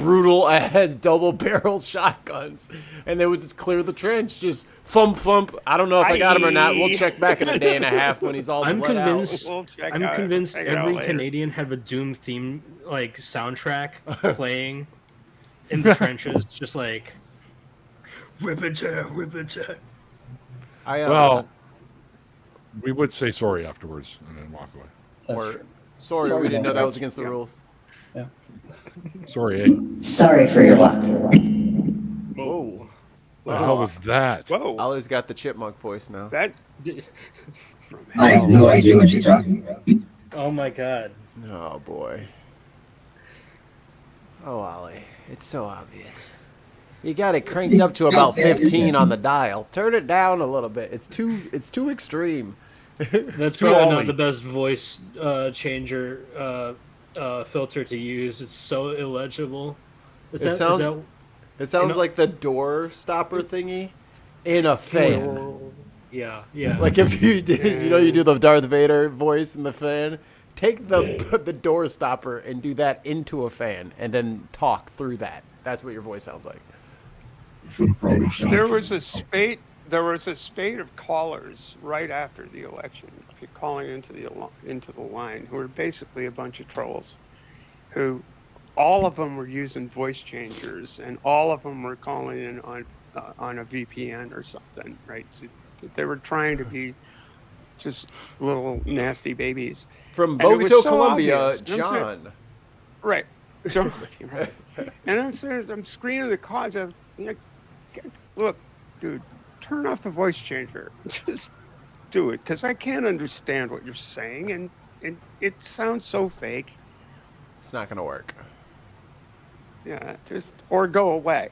B: brutal ass double-barrel shotguns, and they would just clear the trench, just thump thump. I don't know if I got him or not. We'll check back in a day and a half when he's all
E: I'm
B: bled
E: convinced.
C: We'll check
E: I'm
C: out-
E: convinced
C: check it out
E: every
C: later.
E: Canadian have a Doom theme like soundtrack playing in the trenches, just like rip it to, rip it to.
A: Well, we would say sorry afterwards and then walk away.
D: That's
B: Or-
D: true.
B: sorry,
D: Sorry
B: we didn't
D: about
B: know that
D: that.
B: was against the rules.
D: Yeah.
A: Sorry, eh?
G: Sorry for your luck.
B: Whoa.
A: What the hell was that?
C: Whoa,
B: Ollie's got the chipmunk voice now.
C: that
G: I have no idea what you're talking about.
E: Oh my god.
B: Oh boy. Oh, Ollie, it's so obvious. You got it cranked up to about 15 on the dial. Turn it down a little bit. It's too extreme.
E: That's
A: too
E: probably
A: Ollie.
E: not the best voice changer filter to use. It's so illegible. Is
B: It
E: that,
B: sounds-
E: is that
B: It sounds
E: know-
B: like the door stopper thingy in a fan.
E: Yeah, yeah.
B: Like if you did, you do the Darth Vader voice in the fan. Take the door stopper and do that into a fan, and then talk through that. That's what your voice sounds like.
C: there was a spate. There was a spate of callers right after the election, calling into the line, who were basically a bunch of trolls, who all of them were using voice changers, and all of them were calling in on a VPN or something, right? So they were trying to be just little nasty babies.
B: From
C: And it was
B: Bogota,
C: so
B: Colombia,
C: obvious. You know what I'm saying?
B: John.
C: Right. John, right. And I'm screening the calls. I was like, look, dude, turn off the voice changer. Just do it, because I can't understand what you're saying, and it sounds so fake.
B: It's not gonna work.
C: Yeah, or go away.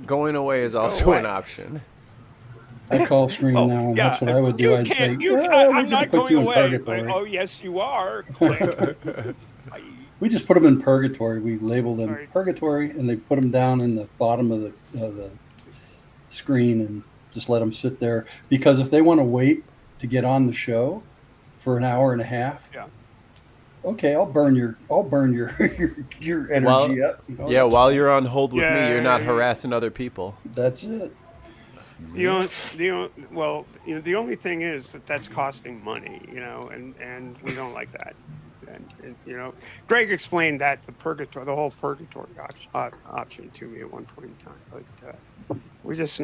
B: Going away is
C: Go
B: also an
C: away.
B: option.
D: I call screen
C: Oh,
D: now, and
C: yeah,
D: that's what I would do.
C: You
D: I'd say,
C: can't.
D: "Yeah, we
C: I'm
D: just
C: not
D: put
C: going
D: you in
C: away.
D: purgatory."
C: Oh, yes, you are. Click.
D: We just put them in purgatory. We labeled them
C: Right.
D: purgatory, and they put them down in the bottom of the screen, and just let them sit there. Because if they want to wait to get on the show for an hour and a half,
C: Yeah.
D: okay, I'll burn your your energy up. You know,
B: Yeah,
D: that's
B: while
D: fine.
B: you're on hold with me,
C: Yeah,
B: you're not
C: yeah.
B: harassing other people.
D: That's it.
C: The only thing is that's costing money, and we don't like that. And Greg explained that the whole purgatory option to me at one point in time, but we just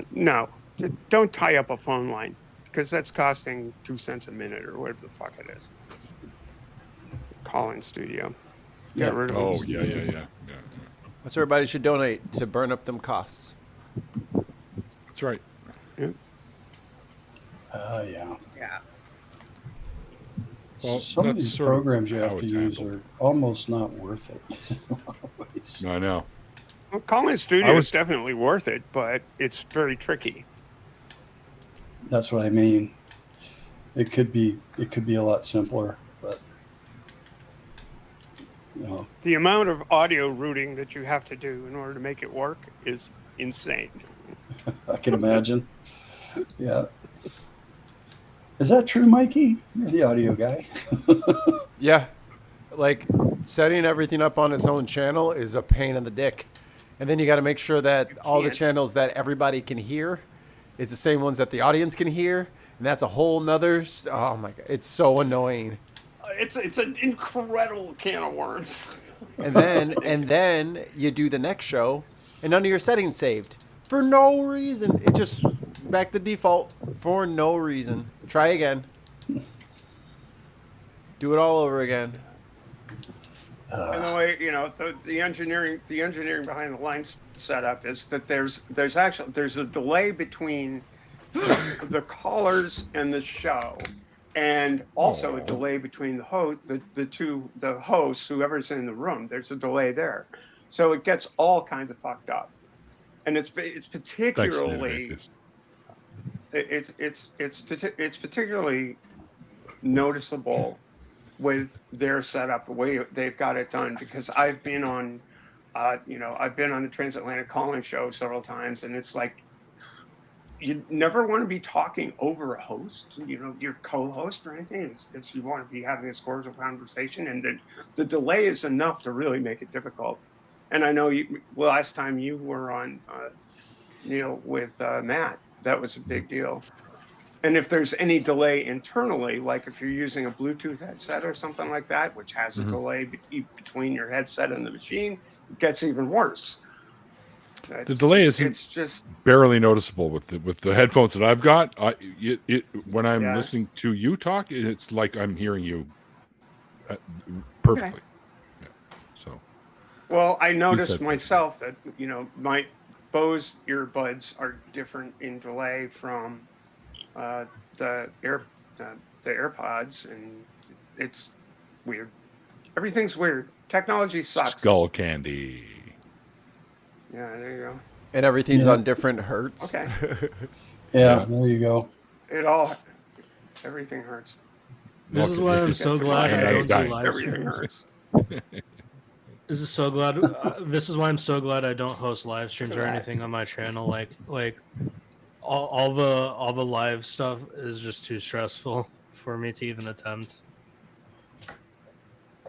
C: don't tie up a phone line, because that's costing 2 cents a minute or whatever the fuck it is. Call-in studio. Get
D: Yeah.
C: rid of
A: Oh,
C: it.
A: yeah.
B: That's where everybody should donate to burn up them costs.
A: That's right.
D: Yeah.
C: Yeah.
A: Well,
D: Some of
A: that's
D: these
A: sort of
D: programs you have
A: how
D: to
A: it's
D: use
A: handled.
D: are almost not worth it.
A: I know.
C: Well, Call-in studio
A: I was-
C: is definitely worth it, but it's very tricky.
D: That's what I mean. It could be a lot simpler, but
C: The amount of audio routing that you have to do in order to make it work is insane.
D: I can imagine. Yeah. Is that true, Mikey? You're the audio guy.
B: Yeah, like setting everything up on its own channel is a pain in the dick. And then you got to make sure that all the
C: can't.
B: channels that everybody can hear, it's the same ones that the audience can hear. And that's a whole nother, oh my God, it's so annoying.
C: It's an incredible can of worms.
B: And then you do the next show and none of your settings saved for no reason. It just back to default for no reason. Try again. Do it all over again.
C: And the way the engineering behind the line setup is that there's a delay between the callers and the show, and also a delay between the hosts, whoever's in the room. There's a delay there, so it gets all kinds of fucked up, and it's particularly it's particularly noticeable with their setup, the way they've got it done, because I've been on the Transatlantic Calling Show several times, and it's like you never want to be talking over a host, your co-host or anything. It's you want to be having a cordial conversation, and then the delay is enough to really make it difficult. And I know last time you were on, Neil, with Matt, that was a big deal. And if there's any delay internally, like if you're using a Bluetooth headset or something like that, which has a delay between your headset and the machine, it gets even worse.
A: The delay isn't
C: it's just
A: barely noticeable with the headphones that I've got. When I'm
C: Yeah.
A: listening to you talk, it's like I'm hearing you perfectly. Yeah. So,
C: well, I noticed
A: said
C: myself that my Bose earbuds are different in delay from the AirPods, and it's weird. Everything's weird. Technology sucks.
A: skull candy.
C: Yeah, there you go.
B: And everything's
D: Yeah.
B: on different hertz.
C: Okay.
D: Yeah, there you go.
C: Everything hurts.
E: This is why I'm so glad I don't do live
C: Everything
E: streams.
C: hurts.
E: This is so glad. This is why I'm so glad I don't host live streams or anything on my channel. Like all the live stuff is just too stressful for me to even attempt.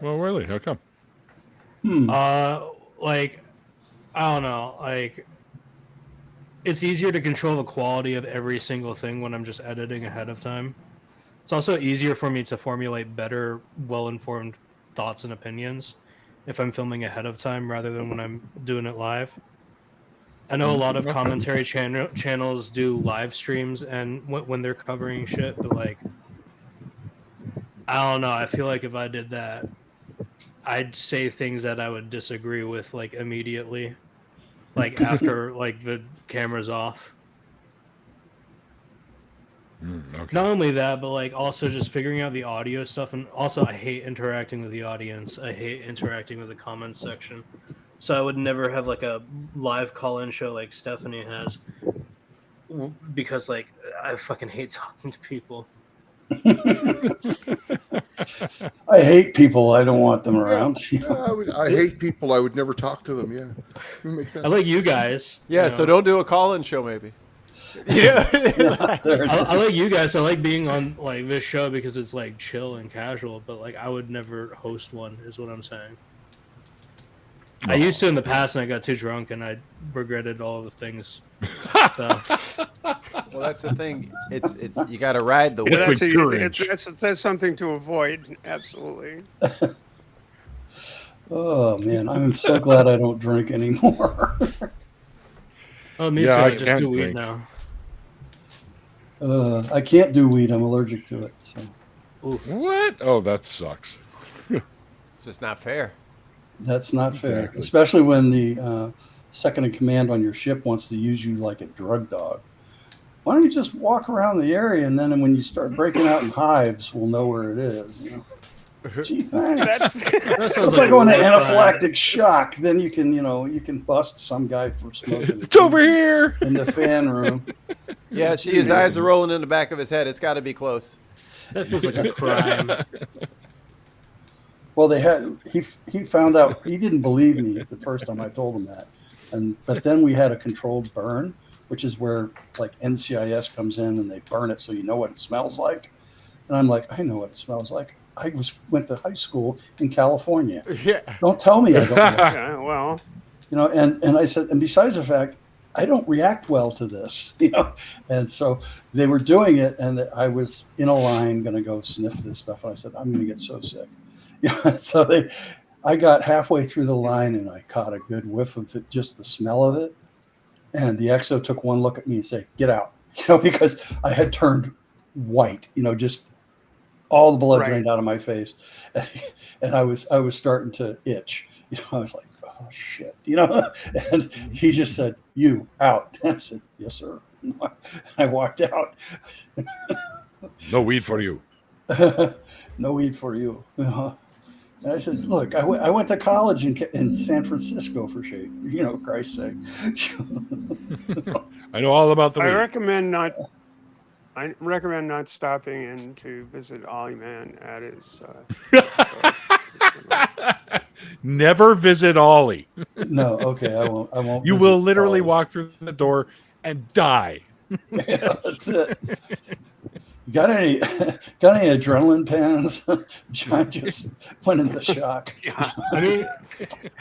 A: Well, really? How come?
E: Like I don't know. Like it's easier to control the quality of every single thing when I'm just editing ahead of time. It's also easier for me to formulate better, well-informed thoughts and opinions if I'm filming ahead of time rather than when I'm doing it live. I know a lot of commentary channels do live streams and when they're covering shit, but like, I don't know. I feel like if I did that, I'd say things that I would disagree with like immediately, like after like the camera's off.
A: Okay.
E: Not only that, but like also just figuring out the audio stuff, and also I hate interacting with the audience. I hate interacting with the comments section. So I would never have like a live call-in show like Stephanie has, because like I fucking hate talking to people.
D: I hate people. I don't want them around.
F: I hate people. I would never talk to them. Yeah, it makes sense.
E: I like you guys.
B: Yeah,
E: you
B: so
E: know.
B: don't do a call-in show, maybe. Yeah.
E: I like you guys. I like being on like this show because it's like chill and casual. But like I would never host one. Is what I'm saying. I used to in the past, and I got too drunk, and I regretted all the things. So.
B: Well, that's the thing. It's you got to ride the
C: Yeah,
B: wave.
C: that's something to avoid. Absolutely.
D: Oh man, I'm so glad I don't drink anymore.
E: Oh, me
A: Yeah,
E: too.
A: I
E: I just
A: can't
E: do weed
A: drink.
E: now.
D: I can't do weed. I'm allergic to it. So
A: What? Oh, that sucks.
B: It's just not fair.
D: that's not fair,
A: Exactly.
D: especially when the second in command on your ship wants to use you like a drug dog. Why don't you just walk around the area, and then when you start breaking out in hives, we'll know where it is. You know? Gee, thanks.
E: That sounds
D: It's like going to
E: a war crime.
D: anaphylactic shock. Then you can bust some guy for smoking.
A: It's over here.
D: in the fan room.
B: Yeah, see, his eyes are rolling in the back of his head. It's got to be close.
E: That feels like a crime.
D: Well, he found out. He didn't believe me the first time I told him that, but then we had a controlled burn, which is where like NCIS comes in and they burn it so you know what it smells like. And I'm like, I know what it smells like. I went to high school in California.
B: Yeah.
D: Don't tell me I don't know.
C: Yeah, well,
D: And I said, and besides the fact, I don't react well to this, And so they were doing it, and I was in a line going to go sniff this stuff, and I said, I'm going to get so sick. So I got halfway through the line, and I caught a good whiff of it, just the smell of it. And the XO took one look at me and said, "Get out," because I had turned white, just all the blood
C: Right.
D: drained out of my face, and I was starting to itch. I was like, oh shit, and he just said, "You out." And I said, "Yes, sir." I walked out.
A: No weed for you.
D: No weed for you. And I said, "Look, I went to college in San Francisco for shape. Christ's sake."
A: I know all about the
C: I
A: weed.
C: recommend not stopping in to visit Ollie Man at his.
A: Never visit Ollie.
D: No, okay, I won't.
A: You
D: visit
A: will literally
D: college.
A: walk through the door and die.
D: Yeah, that's it. Got any got any adrenaline pens? John just went into shock.
C: Yeah.
E: I mean,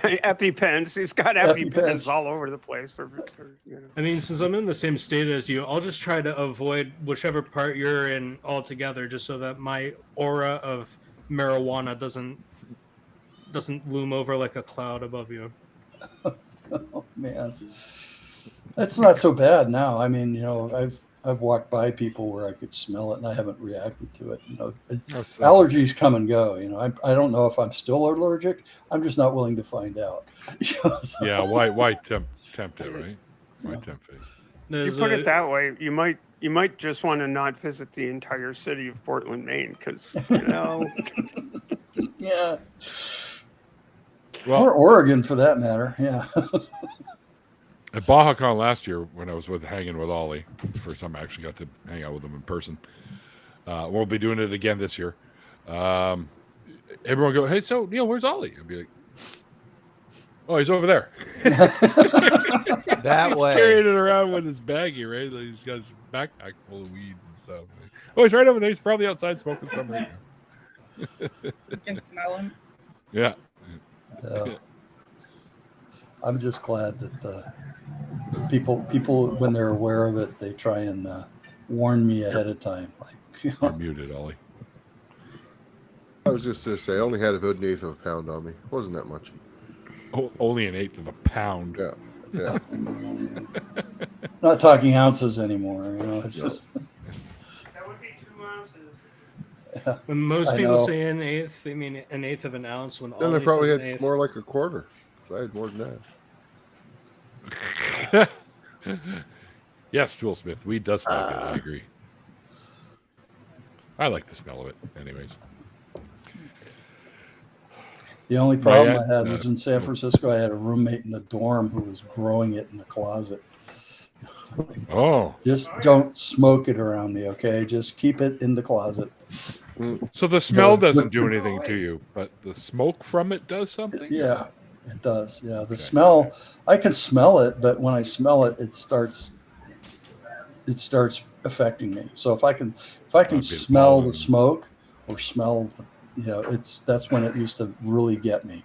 C: EpiPens. He's got
D: EpiPens.
C: EpiPens all over the place for you know.
E: I mean, since I'm in the same state as you, I'll just try to avoid whichever part you're in altogether, just so that my aura of marijuana doesn't loom over like a cloud above you.
D: Oh man, that's not so bad now. I mean, I've walked by people where I could smell it and I haven't reacted to it. Allergies come and go. I don't know if I'm still allergic. I'm just not willing to find out. So,
A: Yeah, why tempt it, right? Why tempt it?
C: You put it that way, you might just want to not visit the entire city of Portland, Maine, because
D: yeah.
A: Well,
D: Or Oregon for that matter. Yeah.
A: at BajaCon last year, when I was hanging with Ollie, the first time I actually got to hang out with him in person. We'll be doing it again this year. Everyone go, hey, so where's Ollie? I'll be like, oh, he's over there.
B: That
A: He's
B: way.
A: carrying it around with his baggie, right? Like he's got his backpack full of weed and stuff. Oh, he's right over there. He's probably outside smoking some right now.
H: You can smell him.
A: Yeah.
D: I'm just glad that people when they're aware of it, they try and warn me ahead of time. Like,
A: You're muted, Ollie.
F: I was just going to say, I only had about an eighth of a pound on me. Wasn't that much.
A: Only an eighth of a pound.
F: Yeah. Yeah.
D: not talking ounces anymore. It's
F: No.
D: just
C: that would be 2 ounces.
E: When most
D: I
E: people
D: know.
E: say an eighth, they mean an eighth of an ounce. When
F: Then I
E: Ollie
F: probably
E: says
F: had
E: an eighth,
F: more like a quarter. So I had more than that.
A: Yes, Toolsmith. Weed does smell good. I agree. I like the smell of it. Anyways.
D: the only problem
A: My,
D: I had was in San Francisco. I had a roommate in the dorm who was growing it in the closet.
A: Oh.
D: Just don't smoke it around me, okay? Just keep it in the closet.
A: So the smell
D: The-
A: doesn't do anything to you, but the smoke from it does something?
D: Yeah, it does. Yeah, the smell, I can smell it, but when I smell it, it starts affecting me. So if I can
A: Might be the
D: smell
A: pollen.
D: the smoke or smell the, that's when it used to really get me.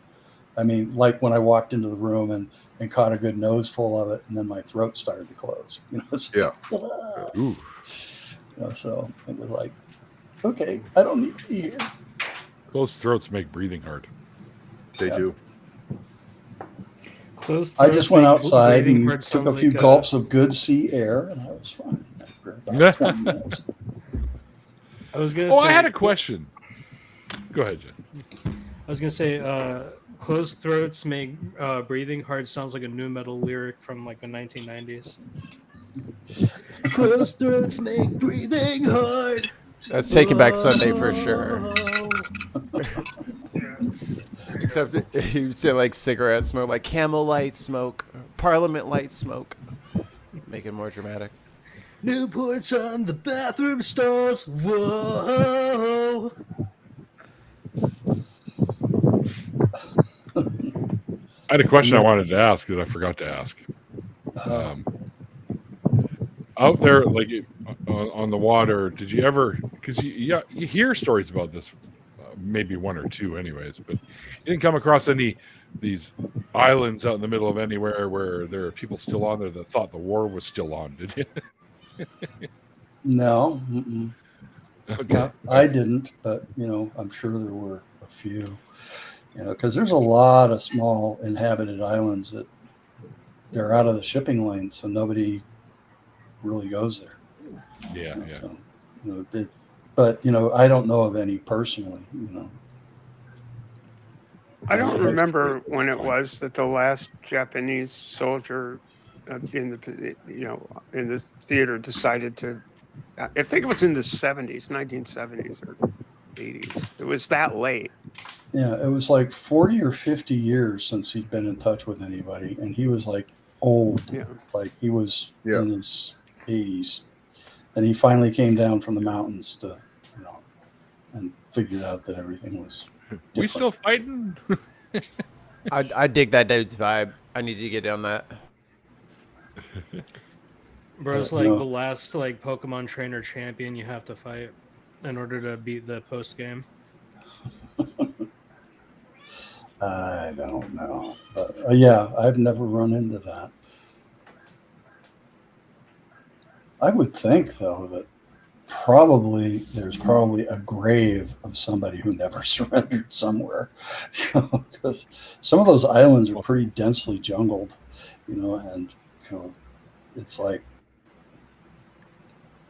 D: I mean, like when I walked into the room and caught a good nose full of it, and then my throat started to close. It's
F: Yeah.
A: Ooh.
D: so it was like, okay, I don't need to be here.
A: Those throats make breathing hard.
F: They
D: Yeah.
F: do.
E: closed
D: I just
E: throats
D: went
E: make
D: outside
E: breathing
D: and
E: hard
D: took a
E: sounds
D: few
E: like,
D: gulps of good sea air, and I was fine after about 20 minutes.
E: I was gonna.
A: Oh,
E: say,
A: I had a question. Go ahead, Jen.
E: I was gonna say, closed throats make breathing hard sounds like a new metal lyric from like the 1990s. Closed throats make breathing hard.
B: That's Taking Back Sunday for sure. Except you say like cigarette smoke, like Camel Light smoke, Parliament Light smoke. Make it more dramatic.
E: Newports on the bathroom stalls. Whoa.
A: I had a question I wanted to ask that I forgot to ask. Out there, like on the water, did you ever? Because you hear stories about this, maybe one or two, anyways. But you didn't come across these islands out in the middle of anywhere where there are people still on there that thought the war was still on. Did you?
D: No, mm-mm.
A: Okay.
D: No, I didn't, but I'm sure there were a few. Because there's a lot of small inhabited islands that they're out of the shipping lane, so nobody really goes there.
A: Yeah.
D: So, but I don't know of any personally.
C: I don't
D: Yeah.
C: remember when it
A: Fine.
C: was that the last Japanese soldier in the theater decided to. I think it was in the 70s, 1970s or 80s. It was that late.
D: Yeah, it was like 40 or 50 years since he'd been in touch with anybody, and he was like old,
C: Yeah.
D: like he was
F: Yeah.
D: in his 80s, and he finally came down from the mountains to, and figured out that everything was.
A: We
D: different.
A: still fighting?
B: I dig that dude's vibe. I need to get on that.
E: Bro's
D: Yeah,
E: like
D: no.
E: the last like Pokemon trainer champion you have to fight in order to beat the post game.
D: I don't know, but yeah, I've never run into that. I would think though that there's probably a grave of somebody who never surrendered somewhere, because some of those islands are pretty densely jungled, and it's like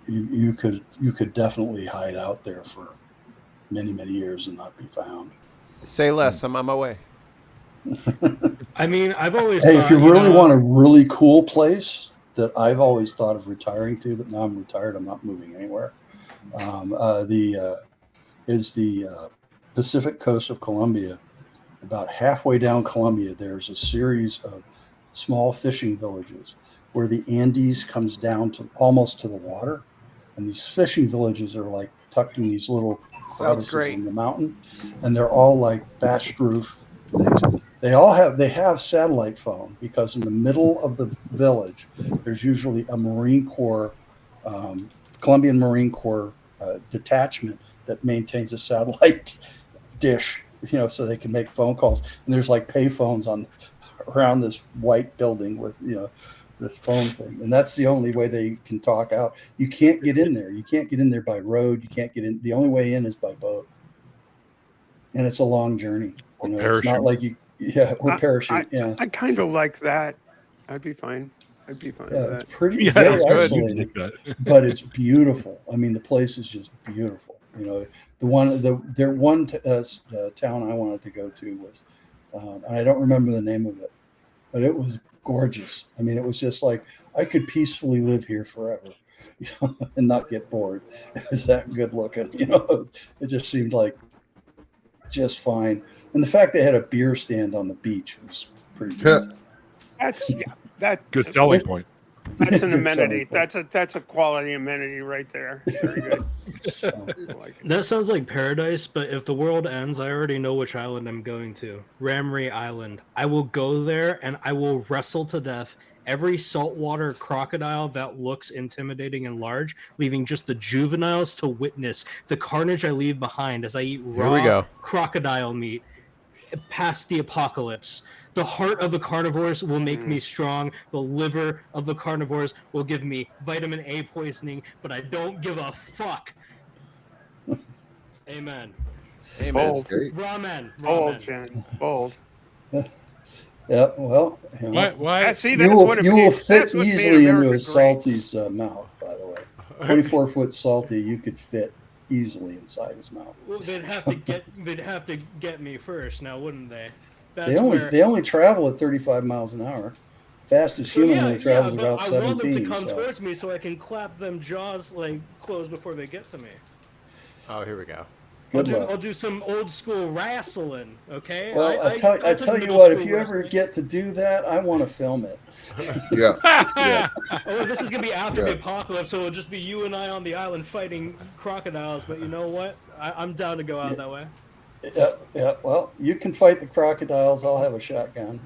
D: you could definitely hide out there for many years and not be found.
B: Say less. I'm on my way.
E: I mean, I've always
D: Hey,
E: thought,
D: if you really want a really cool place that I've always thought of retiring to, but now I'm retired, I'm not moving anywhere. Is the Pacific coast of Colombia. About halfway down Colombia, there's a series of small fishing villages where the Andes comes down to almost to the water, and these fishing villages are like tucked in these little
B: Sounds
D: crevices
B: great.
D: in the mountain, and they're all like thatched roof things. They have satellite phone, because in the middle of the village there's usually a Marine Corps, Colombian Marine Corps detachment that maintains a satellite dish, so they can make phone calls. And there's like pay phones around this white building with this phone thing, and that's the only way they can talk out. You can't get in there. You can't get in there by road. You can't get in. The only way in is by boat, and it's a long journey.
A: Or
D: It's not
A: parachute.
D: like or parachute.
C: I kind of like that. I'd be fine. I'd be fine
D: Yeah,
C: with
D: it's
C: that.
D: pretty,
A: Yeah,
D: very
A: sounds good.
D: isolated,
A: Like that.
D: but it's beautiful. I mean, the place is just beautiful. Town I wanted to go to was, and I don't remember the name of it, but it was gorgeous. I mean, it was just like I could peacefully live here forever, and not get bored. It was that good looking. It just seemed like just fine. And the fact they had a beer stand on the beach was pretty good.
A: Good selling point.
C: That's an
D: Good
C: amenity.
D: selling point.
C: That's a quality amenity right there. Very good.
D: So,
C: I like it.
E: That sounds like paradise, but if the world ends, I already know which island I'm going to. Ramree Island. I will go there and I will wrestle to death every saltwater crocodile that looks intimidating and large, leaving just the juveniles to witness the carnage I leave behind as I eat
B: Here we
E: raw
B: go.
E: crocodile meat past the apocalypse. The heart of the carnivores will make me strong. The liver of the carnivores will give me vitamin A poisoning, but I don't give a fuck. Amen.
B: Amen.
C: Bold.
F: Great.
E: Ramen.
C: Bold,
E: Ramen.
C: Jen. Bold.
D: yeah, well,
A: Why?
C: See,
D: you
C: that's
D: will,
C: what it
D: you will
C: made-
D: fit
C: that's what made
D: easily into
C: America
D: a
C: great.
D: salty's mouth. By the way, 24-foot salty, you could fit easily inside his mouth.
E: Well, they'd have to get me first, now wouldn't they? That's
D: They only travel at 35 miles an hour. Fastest human only travels
E: but
D: about
E: I want them to
D: 17.
E: come
D: So.
E: towards me so I can clap them jaws like closed before they get to me.
B: Oh, here we go.
D: Good
E: I'll
D: luck.
E: do some old school wrestling, okay?
D: Well, I
E: I
D: tell
E: took
D: you
E: middle
D: what, if
E: school
D: you ever
E: wrestling.
D: get to do that, I want to film it.
F: Yeah.
E: Oh, this is gonna be after the
F: Yeah.
E: apocalypse, so it'll just be you and I on the island fighting crocodiles. But you know what? I'm down to go out that way.
D: Yeah. Well, you can fight the crocodiles. I'll have a shotgun.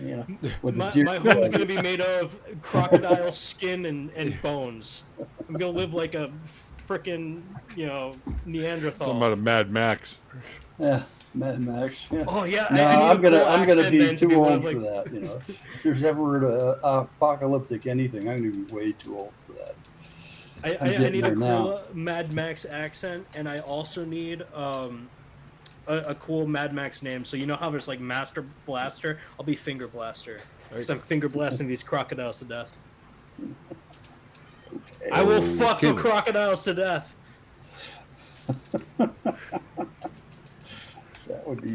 D: With the deer.
E: My home's gonna be made of crocodile skin and bones. I'm gonna live like a frickin' Neanderthal.
A: Something out of Mad Max.
D: Yeah, Mad Max. Yeah.
E: Oh yeah,
D: No,
E: I need
D: I'm gonna
E: a cool accent
D: be
E: then to
D: too
E: one
D: old
E: of,
D: for that. If there's ever an apocalyptic anything, I'm gonna be way too old for that.
E: I
D: getting
E: need a
D: there
E: cool
D: now.
E: Mad Max accent, and I also need a cool Mad Max name. So you know how there's like Master Blaster? I'll be Finger Blaster. Because I'm finger blasting these crocodiles to death. I will fuck the
F: Okay.
E: crocodiles to death.
D: That would be,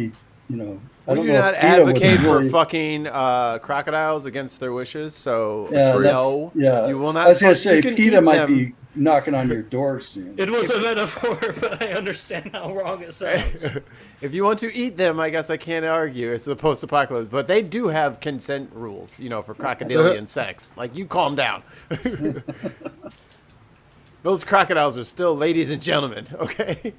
D: I
B: We
D: don't
B: do
D: know
B: not
D: if PETA would
B: advocate for
D: really-
B: fucking crocodiles against their wishes, so
D: Yeah,
B: no,
D: yeah.
B: you will not.
D: I was gonna
B: fuck-
D: say
B: you can
D: PETA
B: eat
D: might
B: them.
D: be knocking on your door soon.
E: It was a metaphor, but I understand how wrong it sounds.
B: If you want to eat them, I guess I can't argue. It's the post-apocalypse, but they do have consent rules, for crocodilian sex. Like, you calm down. Those crocodiles are still ladies and gentlemen, okay?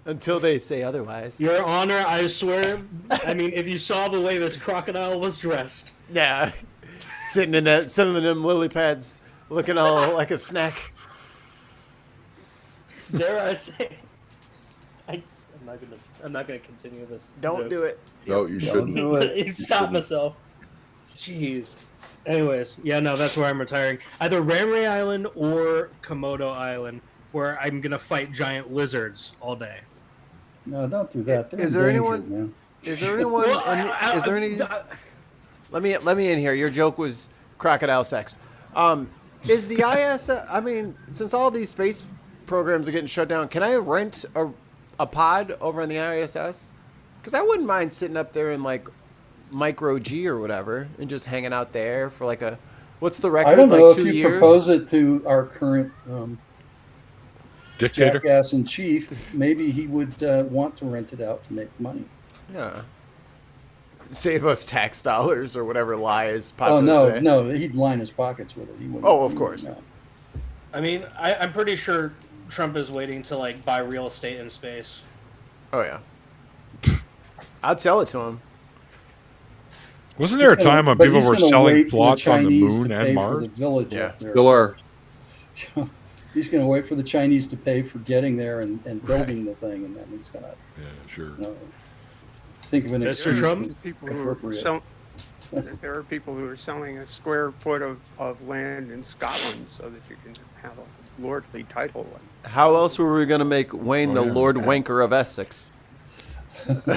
B: Until they say otherwise.
E: Your Honor, I swear. I mean, if you saw the way this crocodile was dressed.
B: Yeah. sitting in them lily pads, looking all like a snack.
E: Dare I say? I'm not gonna continue this.
B: Don't do it.
F: No, you
D: Don't
F: shouldn't.
D: do it.
E: Stop myself. Jeez. Anyways, yeah, no, that's where I'm retiring. Either Ram Ray Island or Komodo Island, where I'm gonna fight giant lizards all day.
D: No, don't do that. They're
B: Is there
D: endangered,
B: anyone-
D: man.
B: Is there anyone? Is there any? Let me in here. Your joke was crocodile sex. Is the IS? I mean, since all these space programs are getting shut down, can I rent a pod over on the ISS? Because I wouldn't mind sitting up there in like micro G or whatever and just hanging out there for like a. What's the record?
D: I don't know
B: like
D: if
B: 2
D: you
B: years?
D: propose it to our current
A: Dictator.
D: jackass in chief. Maybe he would want to rent it out to make money.
B: Yeah. Save us tax dollars or whatever lie is
D: Oh
B: popular
D: no,
B: today.
D: no, he'd line his pockets with it. He wouldn't.
B: Oh, of
D: he
B: course.
D: wouldn't,
E: I mean, I'm pretty sure Trump is waiting to like buy real estate in space.
B: Oh yeah. I'd sell it to him.
A: Wasn't there a
D: He's gonna-
A: time when
D: but
A: people
D: he's
A: were
D: gonna
A: selling
D: wait for
A: plots on the
D: Chinese
A: moon
D: to
A: and
D: pay for
A: Mars?
D: the village
B: Yeah.
D: up there
F: Still are.
D: first. He's going to wait for the Chinese to pay for getting there and building the thing, and then he's going to
A: Yeah, sure.
D: think of an
E: Mr.
D: excuse
E: Trump?
D: to
C: People who are
D: appropriate.
C: there are people who are selling a square foot of land in Scotland so that you can have a lordly title.
B: How else were we gonna make Wayne
A: Oh,
B: the
A: yeah.
B: Lord Wanker of Essex,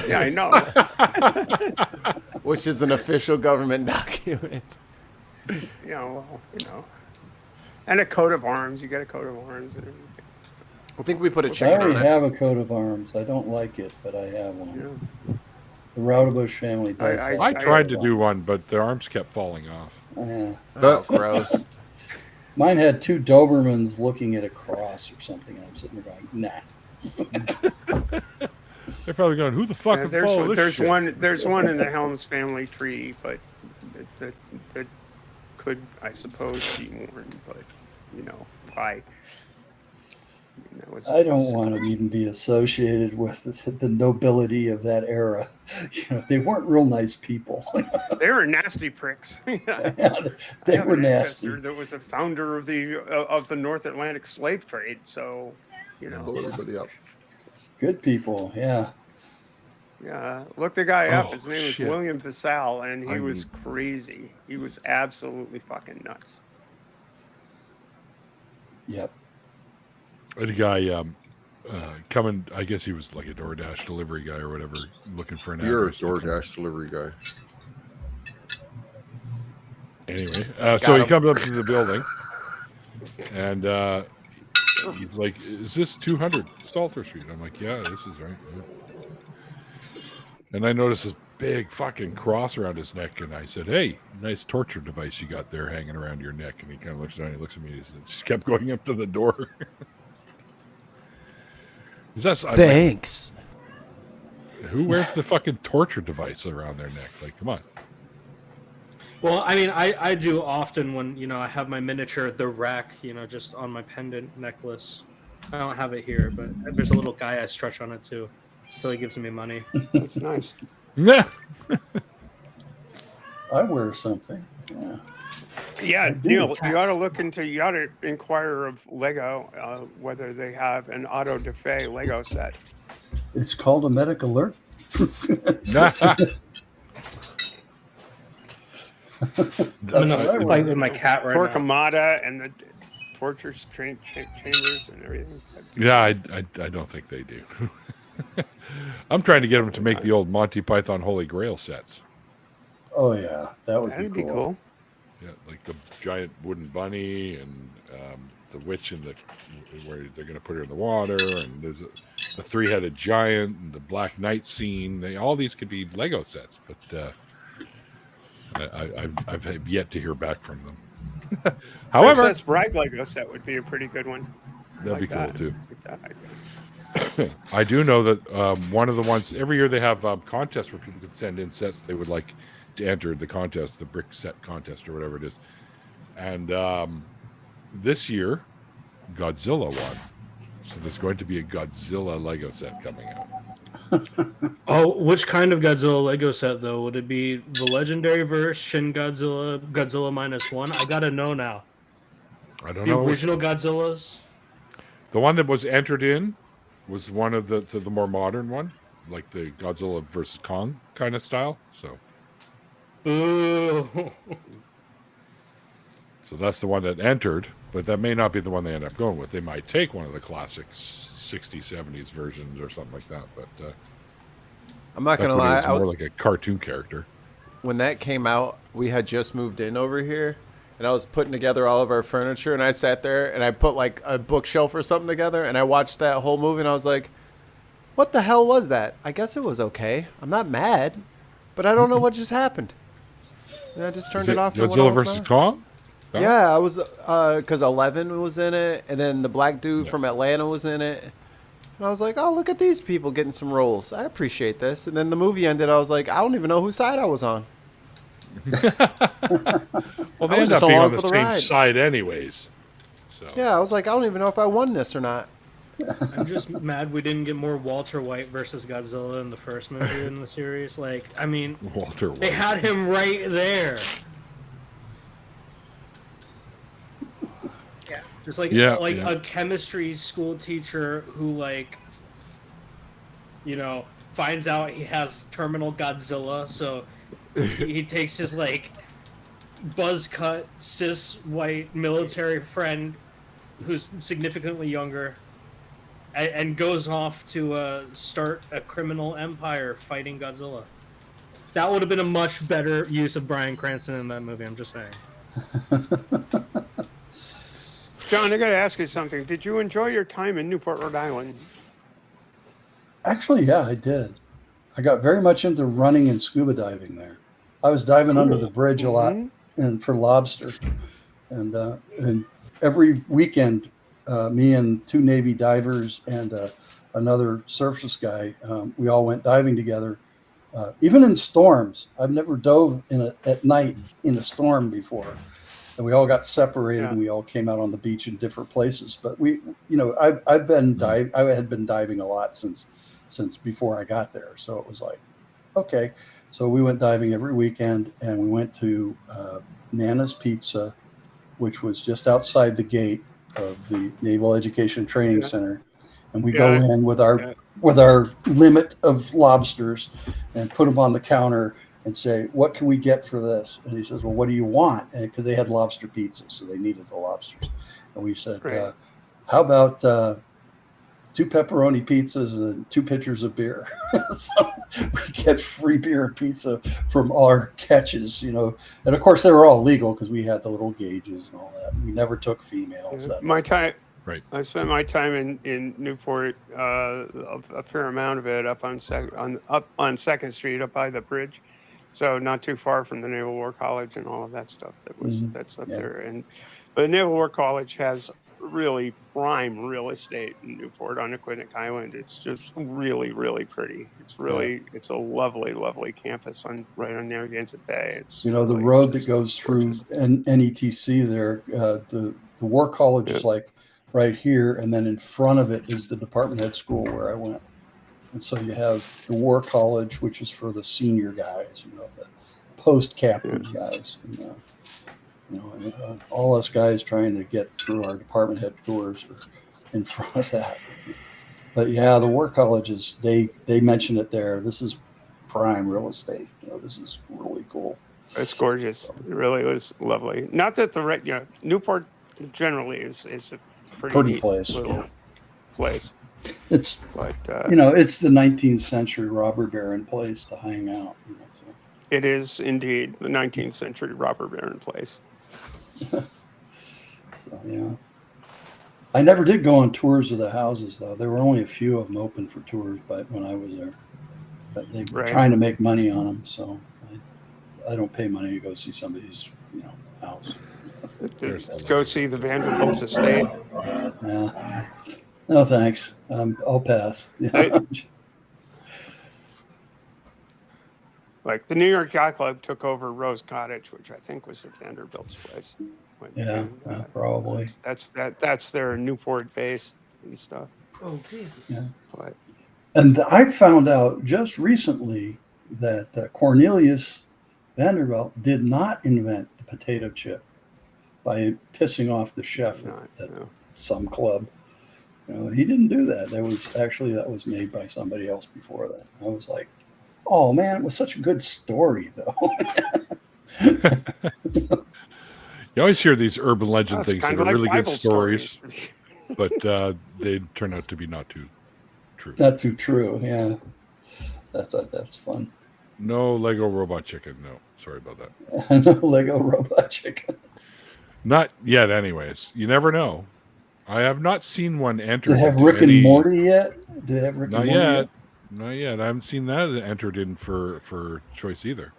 C: Yeah, I know.
B: which is an official government document?
C: And a coat of arms. You get a coat of arms and everything.
B: I think we put a
D: I
B: chicken on
D: already
B: it.
D: have a coat of arms. I don't like it, but I have one.
C: Yeah.
D: The Roudabush family does.
C: I-
D: have
A: I
D: a
A: tried
D: coat
A: to
D: of
A: do one, but the arms kept falling off.
D: arms. Yeah.
B: Oh, gross.
D: Mine had two Dobermans looking at a cross or something, and I'm sitting there going, nah.
A: They're probably going, "Who the fuck would follow this shit?"
C: There's one in the Helms family tree, but that could, I suppose, be worn. But why? That was-
D: I don't want to even be associated with the nobility of that era. They weren't real nice people.
C: They were nasty pricks.
D: They
C: I have
D: were
C: an
D: nasty.
C: ancestor that was a founder of the North Atlantic slave trade. So,
F: Blow everybody up.
D: Good people, yeah.
C: yeah. Look the guy up.
A: Oh,
C: His name was
A: shit.
C: William Vassal, and he
F: I
C: was
F: mean-
C: crazy. He was absolutely fucking nuts.
D: Yep.
A: I had a guy coming. I guess he was like a DoorDash delivery guy or whatever, looking for an
F: You're a
A: address. to come-
F: DoorDash delivery guy.
A: Anyway, so he comes up to the building, and he's like, "Is this 200 Salter Street?" I'm like, "Yeah, this is right." Yeah. And I noticed this big fucking cross around his neck, and I said, "Hey, nice torture device you got there hanging around your neck." And he kind of looks down, he looks at me, and he just kept going up to the door. Is that I'm like,
B: Thanks.
A: who wears the fucking torture device around their neck? Like, come on.
E: Well, I mean, I do often when I have my miniature The Rack, just on my pendant necklace. I don't have it here, but there's a little guy I stretch on it too, until he gives me money.
C: That's nice.
A: Yeah.
D: I wear something. Yeah.
C: Yeah,
D: do.
C: Neil, you ought to inquire of Lego whether they have an auto da fe Lego set.
D: It's called a medic alert.
E: I'm
D: That's
E: in
D: what I
E: a
D: wear.
E: fight with my cat right now.
C: Torquemada and the torture chambers and everything.
A: Yeah, I don't think they do. I'm trying to get them to make the old Monty Python Holy Grail sets.
D: Oh yeah, that would
C: That'd
D: be
C: be
D: cool.
C: cool.
A: Yeah, like the giant wooden bunny and the witch in where they're going to put her in the water, and there's the three-headed giant and the Black Knight scene. All these could be Lego sets, but I've yet to hear back from them. However,
C: Princess Bride Lego set would be a pretty good one.
A: that'd be cool
C: that.
A: too.
C: Like that idea.
A: I do know that one of the ones every year they have contests where people can send in sets they would like to enter the contest, the brick set contest or whatever it is. And this year, Godzilla won. So there's going to be a Godzilla Lego set coming out.
E: Oh, which kind of Godzilla Lego set though? Would it be the Legendary verse, Shin Godzilla, Godzilla -1? I gotta know now.
A: I don't
E: The
A: know.
E: original Godzillas.
A: The one that was entered in was one of the more modern one, like the Godzilla versus Kong kind of style.
E: Ooh.
A: So that's the one that entered, but that may not be the one they end up going with. They might take one of the classics 60s, 70s versions or something like that. But
B: I'm not
A: that
B: gonna
A: put it
B: lie.
A: as more like a cartoon character.
B: When that came out, we had just moved in over here, and I was putting together all of our furniture, and I sat there and I put like a bookshelf or something together, and I watched that whole movie, and I was like, "What the hell was that?" I guess it was okay. I'm not mad, but I don't know what just happened. And I just turned
A: Is
B: it
A: it
B: off. and went
A: Godzilla
B: on with
A: versus
B: my-
A: Kong? No?
B: Yeah, I was because 11 was in it, and then the black dude
A: Yeah.
B: from Atlanta was in it. And I was like, oh, look at these people getting some roles. I appreciate this. And then the movie ended. I was like, I don't even know whose side I was on.
A: Well,
B: I
A: they
B: was
A: end
B: just
A: up being
B: along
A: on the
B: for the
A: same
B: ride.
A: side anyways. So
B: Yeah, I was like, I don't even know if I won this or not.
E: I'm just mad we didn't get more Walter White versus Godzilla in the first movie in the series. Like, I mean,
A: Walter
E: they
A: White.
E: had him right there. Yeah, just like
A: Yeah,
E: like
A: yeah.
E: a chemistry school teacher who like, finds out he has terminal Godzilla, so he takes his like buzz cut cis white military friend who's significantly younger and goes off to start a criminal empire fighting Godzilla. That would have been a much better use of Bryan Cranston in that movie. I'm just saying.
C: John, I got to ask you something. Did you enjoy your time in Newport, Rhode Island?
D: Actually, yeah, I did. I got very much into running and scuba diving there. I was diving under the bridge a lot and for lobster, and every weekend, me and two Navy divers and another surface guy, we all went diving together. Even in storms, I've never dove at night in a storm before, and we all got separated and we all came out on the beach in different places. But I had been diving a lot since before I got there, so it was like, okay. So we went diving every weekend, and we went to Nana's Pizza, which was just outside the gate of the Naval Education Training Center, and we go in with our limit of lobsters and put them on the counter and say, what can we get for this? And he says, well, what do you want? And because they had lobster pizza, so they needed the lobsters. And we said, how about 2 pepperoni pizzas and 2 pitchers of beer? So we get free beer and pizza from our catches, And of course they were all legal because we had the little gauges and all that. We never took females.
C: My time.
A: Right.
C: I spent my time in Newport, a fair amount of it up on Second Street, up by the bridge, so not too far from the Naval War College and all of that stuff that's up there. But the Naval War College has really prime real estate in Newport on Aquidneck Island. It's just really, really pretty. It's a lovely, lovely campus right on Narragansett Bay. It's
D: the road that goes through NETC there, the War College is like right here, and then in front of it is the department head school where I went. And so you have the War College, which is for the senior guys, the post-captain guys, and all us guys trying to get through our department head doors are in front of that. But yeah, the War Colleges, they mention it there. This is prime real estate. This is really cool.
C: It's gorgeous. It really was lovely. Not that Newport generally is a pretty neat
D: place.
C: Little place.
D: It's
C: but
D: it's the 19th century robber baron place to hang out. So.
C: It is indeed the 19th century robber baron place.
D: So yeah, I never did go on tours of the houses though. There were only a few of them open for tours, but when I was there, but they were trying to make money on them, so I don't pay money to go see somebody's house.
C: Go see the Vanderbilt's estate.
D: Yeah. No thanks. I'll pass.
C: Like the New York Yacht Club took over Rose Cottage, which I think was the Vanderbilt's place.
D: Probably.
C: That's their Newport base and stuff.
E: Oh Jesus!
C: But
D: And I found out just recently that Cornelius Vanderbilt did not invent the potato chip by pissing off the chef at some club. He didn't do that. That was made by somebody else before that. I was like, oh man, it was such a good story though.
A: You always hear these urban legend things that
C: kind
A: are
C: of like
A: really good
C: Bible
A: stories, but they turn out to be not too true.
D: Not too true, yeah. That's fun.
A: No Lego robot chicken. No, sorry about that.
D: No Lego robot chicken.
A: Not yet, anyways. You never know. I have not seen one enter.
D: Do they have
A: into
D: Rick
A: any...
D: and Morty yet? Do they have Rick
A: Not
D: and Morty
A: yet.
D: yet?
A: Not yet. I haven't seen that entered in for choice either.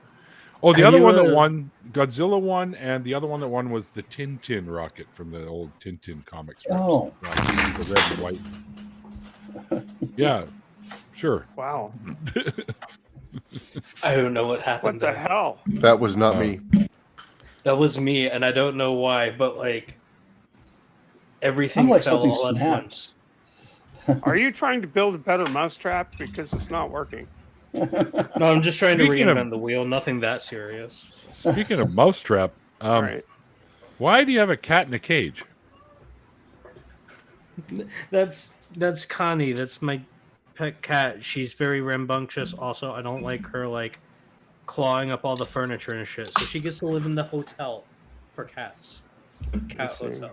A: Oh, the other one that won, Godzilla won, and the other one that won was the Tintin rocket from the old Tintin comic strips.
D: Oh.
A: The red and white. Yeah, sure.
C: Wow.
E: I don't know what happened.
C: What the hell?
F: That was not me.
E: That was me, and I don't know why, but everything
D: Like
E: fell
D: something
E: all at
D: snapped.
E: once.
C: Are you trying to build a better mousetrap? Because it's not working.
E: No, I'm just trying to
A: Speaking of-
E: reinvent the wheel. Nothing that serious.
A: Speaking of mousetrap,
C: All right.
A: why do you have a cat in a cage?
E: That's Connie. That's my pet cat. She's very rambunctious. Also, I don't like her clawing up all the furniture and shit. So she gets to live in the hotel for cats. Cat hotel.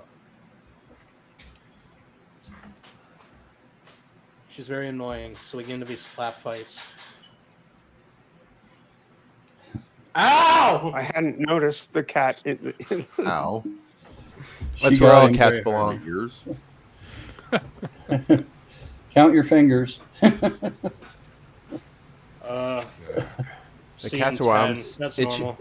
E: She's very annoying. So we get into these slap fights. Ow!
C: I hadn't noticed the cat in the
F: Ow.
B: That's
D: She
B: where
D: got
B: all
D: him
B: cats
D: very hard.
B: belong.
F: Years.
D: Count your fingers.
B: The cats are wild.
E: That's
B: Itchy.
E: normal.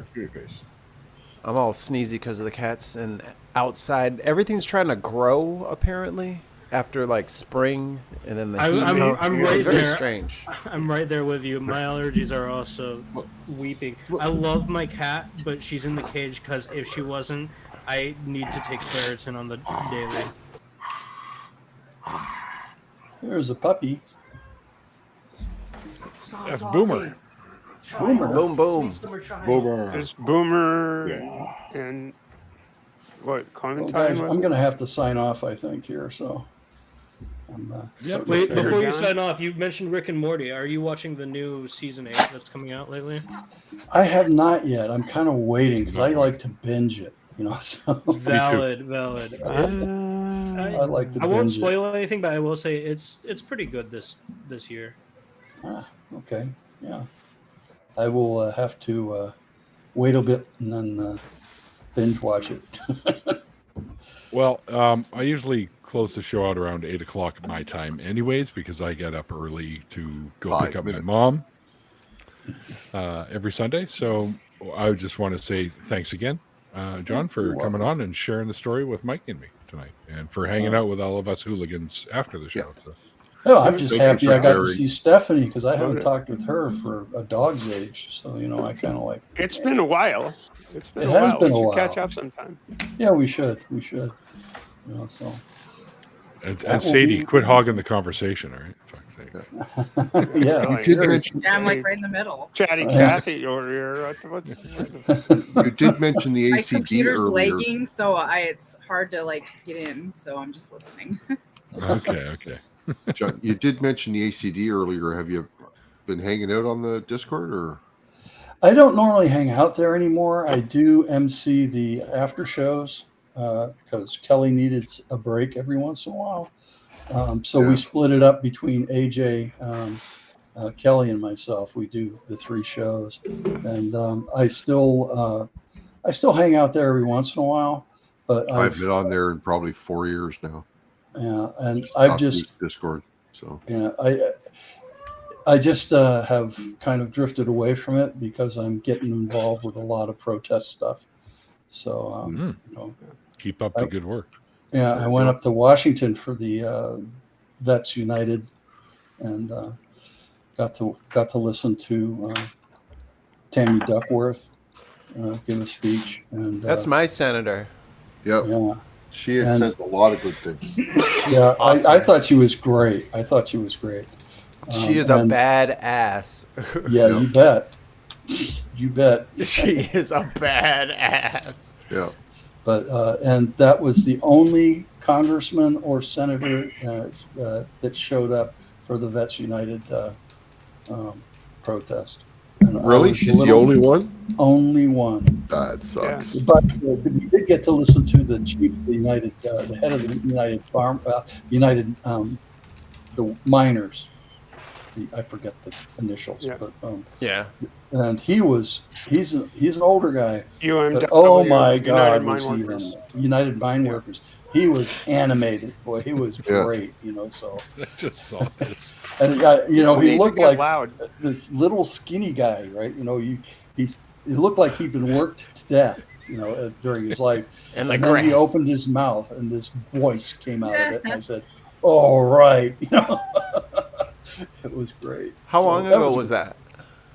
B: I'm all sneezy because of the cats, and outside everything's trying to grow apparently after spring, and then the heat.
E: I'm right
B: it's very
E: there.
B: strange.
E: I'm right there with you. My allergies are also weeping. I love my cat, but she's in the cage because if she wasn't, I need to take Claritin on the daily.
D: There's a puppy.
A: That's Boomer.
D: Boomer.
B: Boom, boom.
F: Boomer.
C: There's Boomer and what
D: Well,
C: Clementine
D: guys,
C: was
D: I'm
C: it?
D: going to have to sign off, I think, here. So,
A: Yep.
E: Wait,
A: Fair.
E: before you
C: John?
E: sign off, you mentioned Rick and Morty. Are you watching the new season 8 that's coming out lately?
D: I have not yet. I'm kind of waiting because I like to binge it. So
E: Valid.
D: I like to
E: I won't
D: binge it.
E: spoil anything, but I will say it's pretty good this year.
D: Okay, yeah. I will have to wait a bit and then binge watch it.
A: Well, I usually close the show out around 8 o'clock my time anyways, because I get up early to go
F: 5
A: pick up
F: minutes.
A: my mom every Sunday. So I just want to say thanks again, John, for
D: You're
A: coming
D: welcome.
A: on and sharing the story with Mike and me tonight, and for hanging out with all of us hooligans after the show. So.
D: Oh, I'm just
F: Thank you
D: happy
F: for
D: I got to
F: sharing.
D: see Stephanie because I haven't
C: Okay.
D: talked with her for a dog's age. So, I kind of like,
C: It's been a while. It's been
D: It
C: a
D: has
C: while.
D: been
C: We
D: a
C: should
D: while.
C: catch up sometime.
D: yeah, we should. So,
A: And
D: That will
A: Sadie,
D: be-
A: quit hogging the conversation, all right? Fuck's sake.
D: yeah,
C: Really?
D: serious.
H: Yeah, I'm right in the middle.
C: Chatty Cathy over here.
F: You did mention the
H: My
F: ACD
H: computer's
F: earlier.
H: lagging, so it's hard to get in. So I'm just listening.
A: Okay.
F: John, you did mention the ACD earlier. Have you been hanging out on the Discord or?
D: I don't normally hang out there anymore. I do MC the after shows because Kelly needed a break every once in a while. So
F: Yeah.
D: we split it up between AJ, Kelly, and myself. We do the 3 shows, and I still hang out there every once in a while. But
F: I've been on there in probably 4 years now.
D: yeah, and
F: Stopped
D: I've just
F: using Discord. So
D: yeah, I just have kind of drifted away from it because I'm getting involved with a lot of protest stuff. So,
A: Keep up the good work.
D: yeah, I went up to Washington for the Vets United, and got to listen to Tammy Duckworth give a speech. And
B: That's my senator.
F: yep,
D: yeah,
F: she
D: And-
F: says a lot of good things.
D: yeah.
B: awesome.
D: I thought she was great.
B: She is a
D: and-
B: badass.
D: Yeah, you bet. You bet.
B: She is a badass.
F: Yeah.
D: But and that was the only congressman or senator that showed up for the Vets United protest. And I
F: Really?
D: was
F: She's the only one?
D: Only one.
F: That sucks.
D: But we did get to listen to the chief of the United, the head of the United the miners. I forget the initials,
C: Yeah.
D: but
B: Yeah.
D: and he's an older guy.
C: UMW,
D: But, oh my
C: United
D: God,
C: Mine
D: was he
C: Workers.
D: animated. United Mine Workers. He was animated. Boy, he was great. So
A: I just saw this.
D: and
C: We
D: he
C: need to
D: looked
C: get
D: like
C: loud.
D: this little skinny guy, right? He looked like he'd been worked to death, during his life.
B: And
D: then
B: grass.
D: he opened his mouth, and this voice came out of it, and I said, "All right," It was great.
B: How
D: So
B: long ago was that?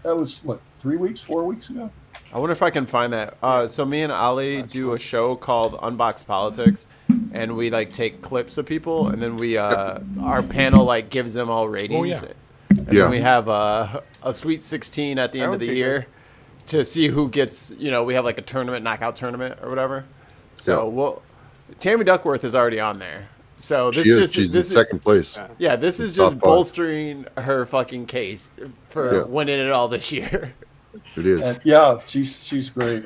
D: That was what, 4 weeks ago?
B: I wonder if I can find that. So me and Ali do a show called Unbox Politics, and we take clips of people, and then we our panel gives them all ratings. And then we have a Sweet 16 at the end of the year to see who gets. We have a tournament, knockout tournament or whatever. So Tammy Duckworth is already on there. So
F: She's in second place.
B: Yeah, this is just bolstering her fucking case for winning it all this year.
F: It is.
D: And she's great.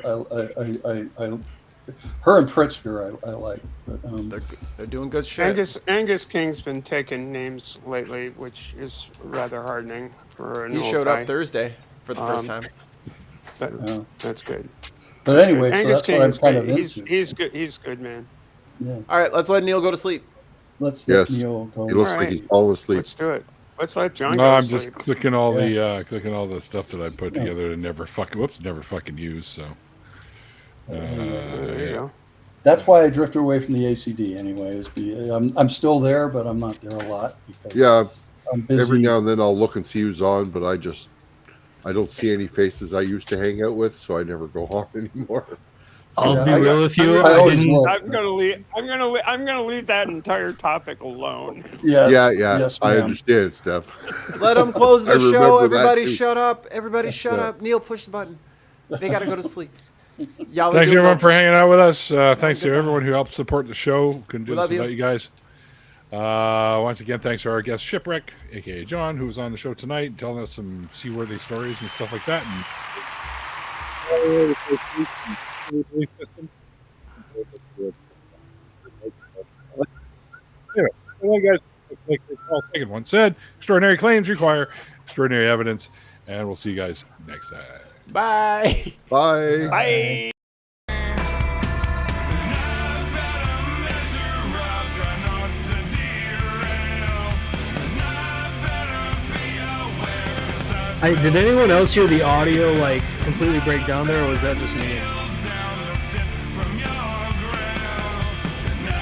D: Her and Pritzker, I like. But,
B: they're doing good shit.
C: Angus King's been taking names lately, which is rather hardening for an
B: He
C: old
B: showed
C: guy.
B: up Thursday for the first time.
C: That's good.
D: But anyway, so
C: Angus
D: that's
C: King
D: what I'm
C: is
D: kind of
C: good.
D: into.
C: He's good. He's good, man.
D: Yeah.
B: All right, let's let Neil go to sleep.
D: Let's let
F: Yes.
D: Neil go.
F: He looks
C: All
F: like
C: right.
F: he's falling asleep.
C: Let's do it. Let's let John
A: No,
C: go to
A: I'm
C: sleep.
A: just clicking all the stuff that I put together and never fucking use. So
C: There you go.
D: That's why I drifted away from the ACD anyway. I'm still there, but I'm not there a lot because I'm busy.
F: Every now and then I'll look and see who's on, but I don't see any faces I used to hang out with, so I never go on anymore.
E: I'll be real with you.
D: I always
E: didn't-
D: look.
C: I'm gonna leave that entire topic alone.
D: Yes,
F: Yeah,
D: yes,
F: I
D: ma'am.
F: understand, Steph.
B: Let him close the
F: I
B: show.
F: remember that
B: Everybody
F: too.
B: shut up. Everybody shut up. Neil, push the button. They got to go to sleep. Y'all are
A: thanks
B: doing
A: everyone
B: well.
A: for hanging out with us. Thanks to everyone who helped support the show. Couldn't do
B: We
A: this
B: love you.
A: without you guys. Once again, thanks to our guest Shipwreck, aka John, who was on the show tonight, telling us some seaworthy stories and stuff like that. Anyway, guys, like Paul once said, extraordinary claims require extraordinary evidence, and we'll see you guys next time.
B: Bye.
F: Bye.
C: Bye.
E: Did anyone else hear the audio completely break down there, or was that just me?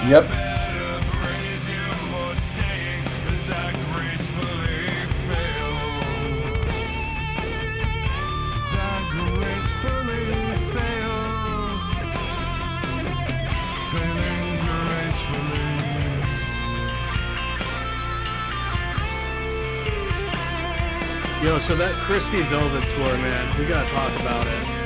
D: Yep.
E: Yo, so that Crispy Velvet tour, man, we gotta talk about it.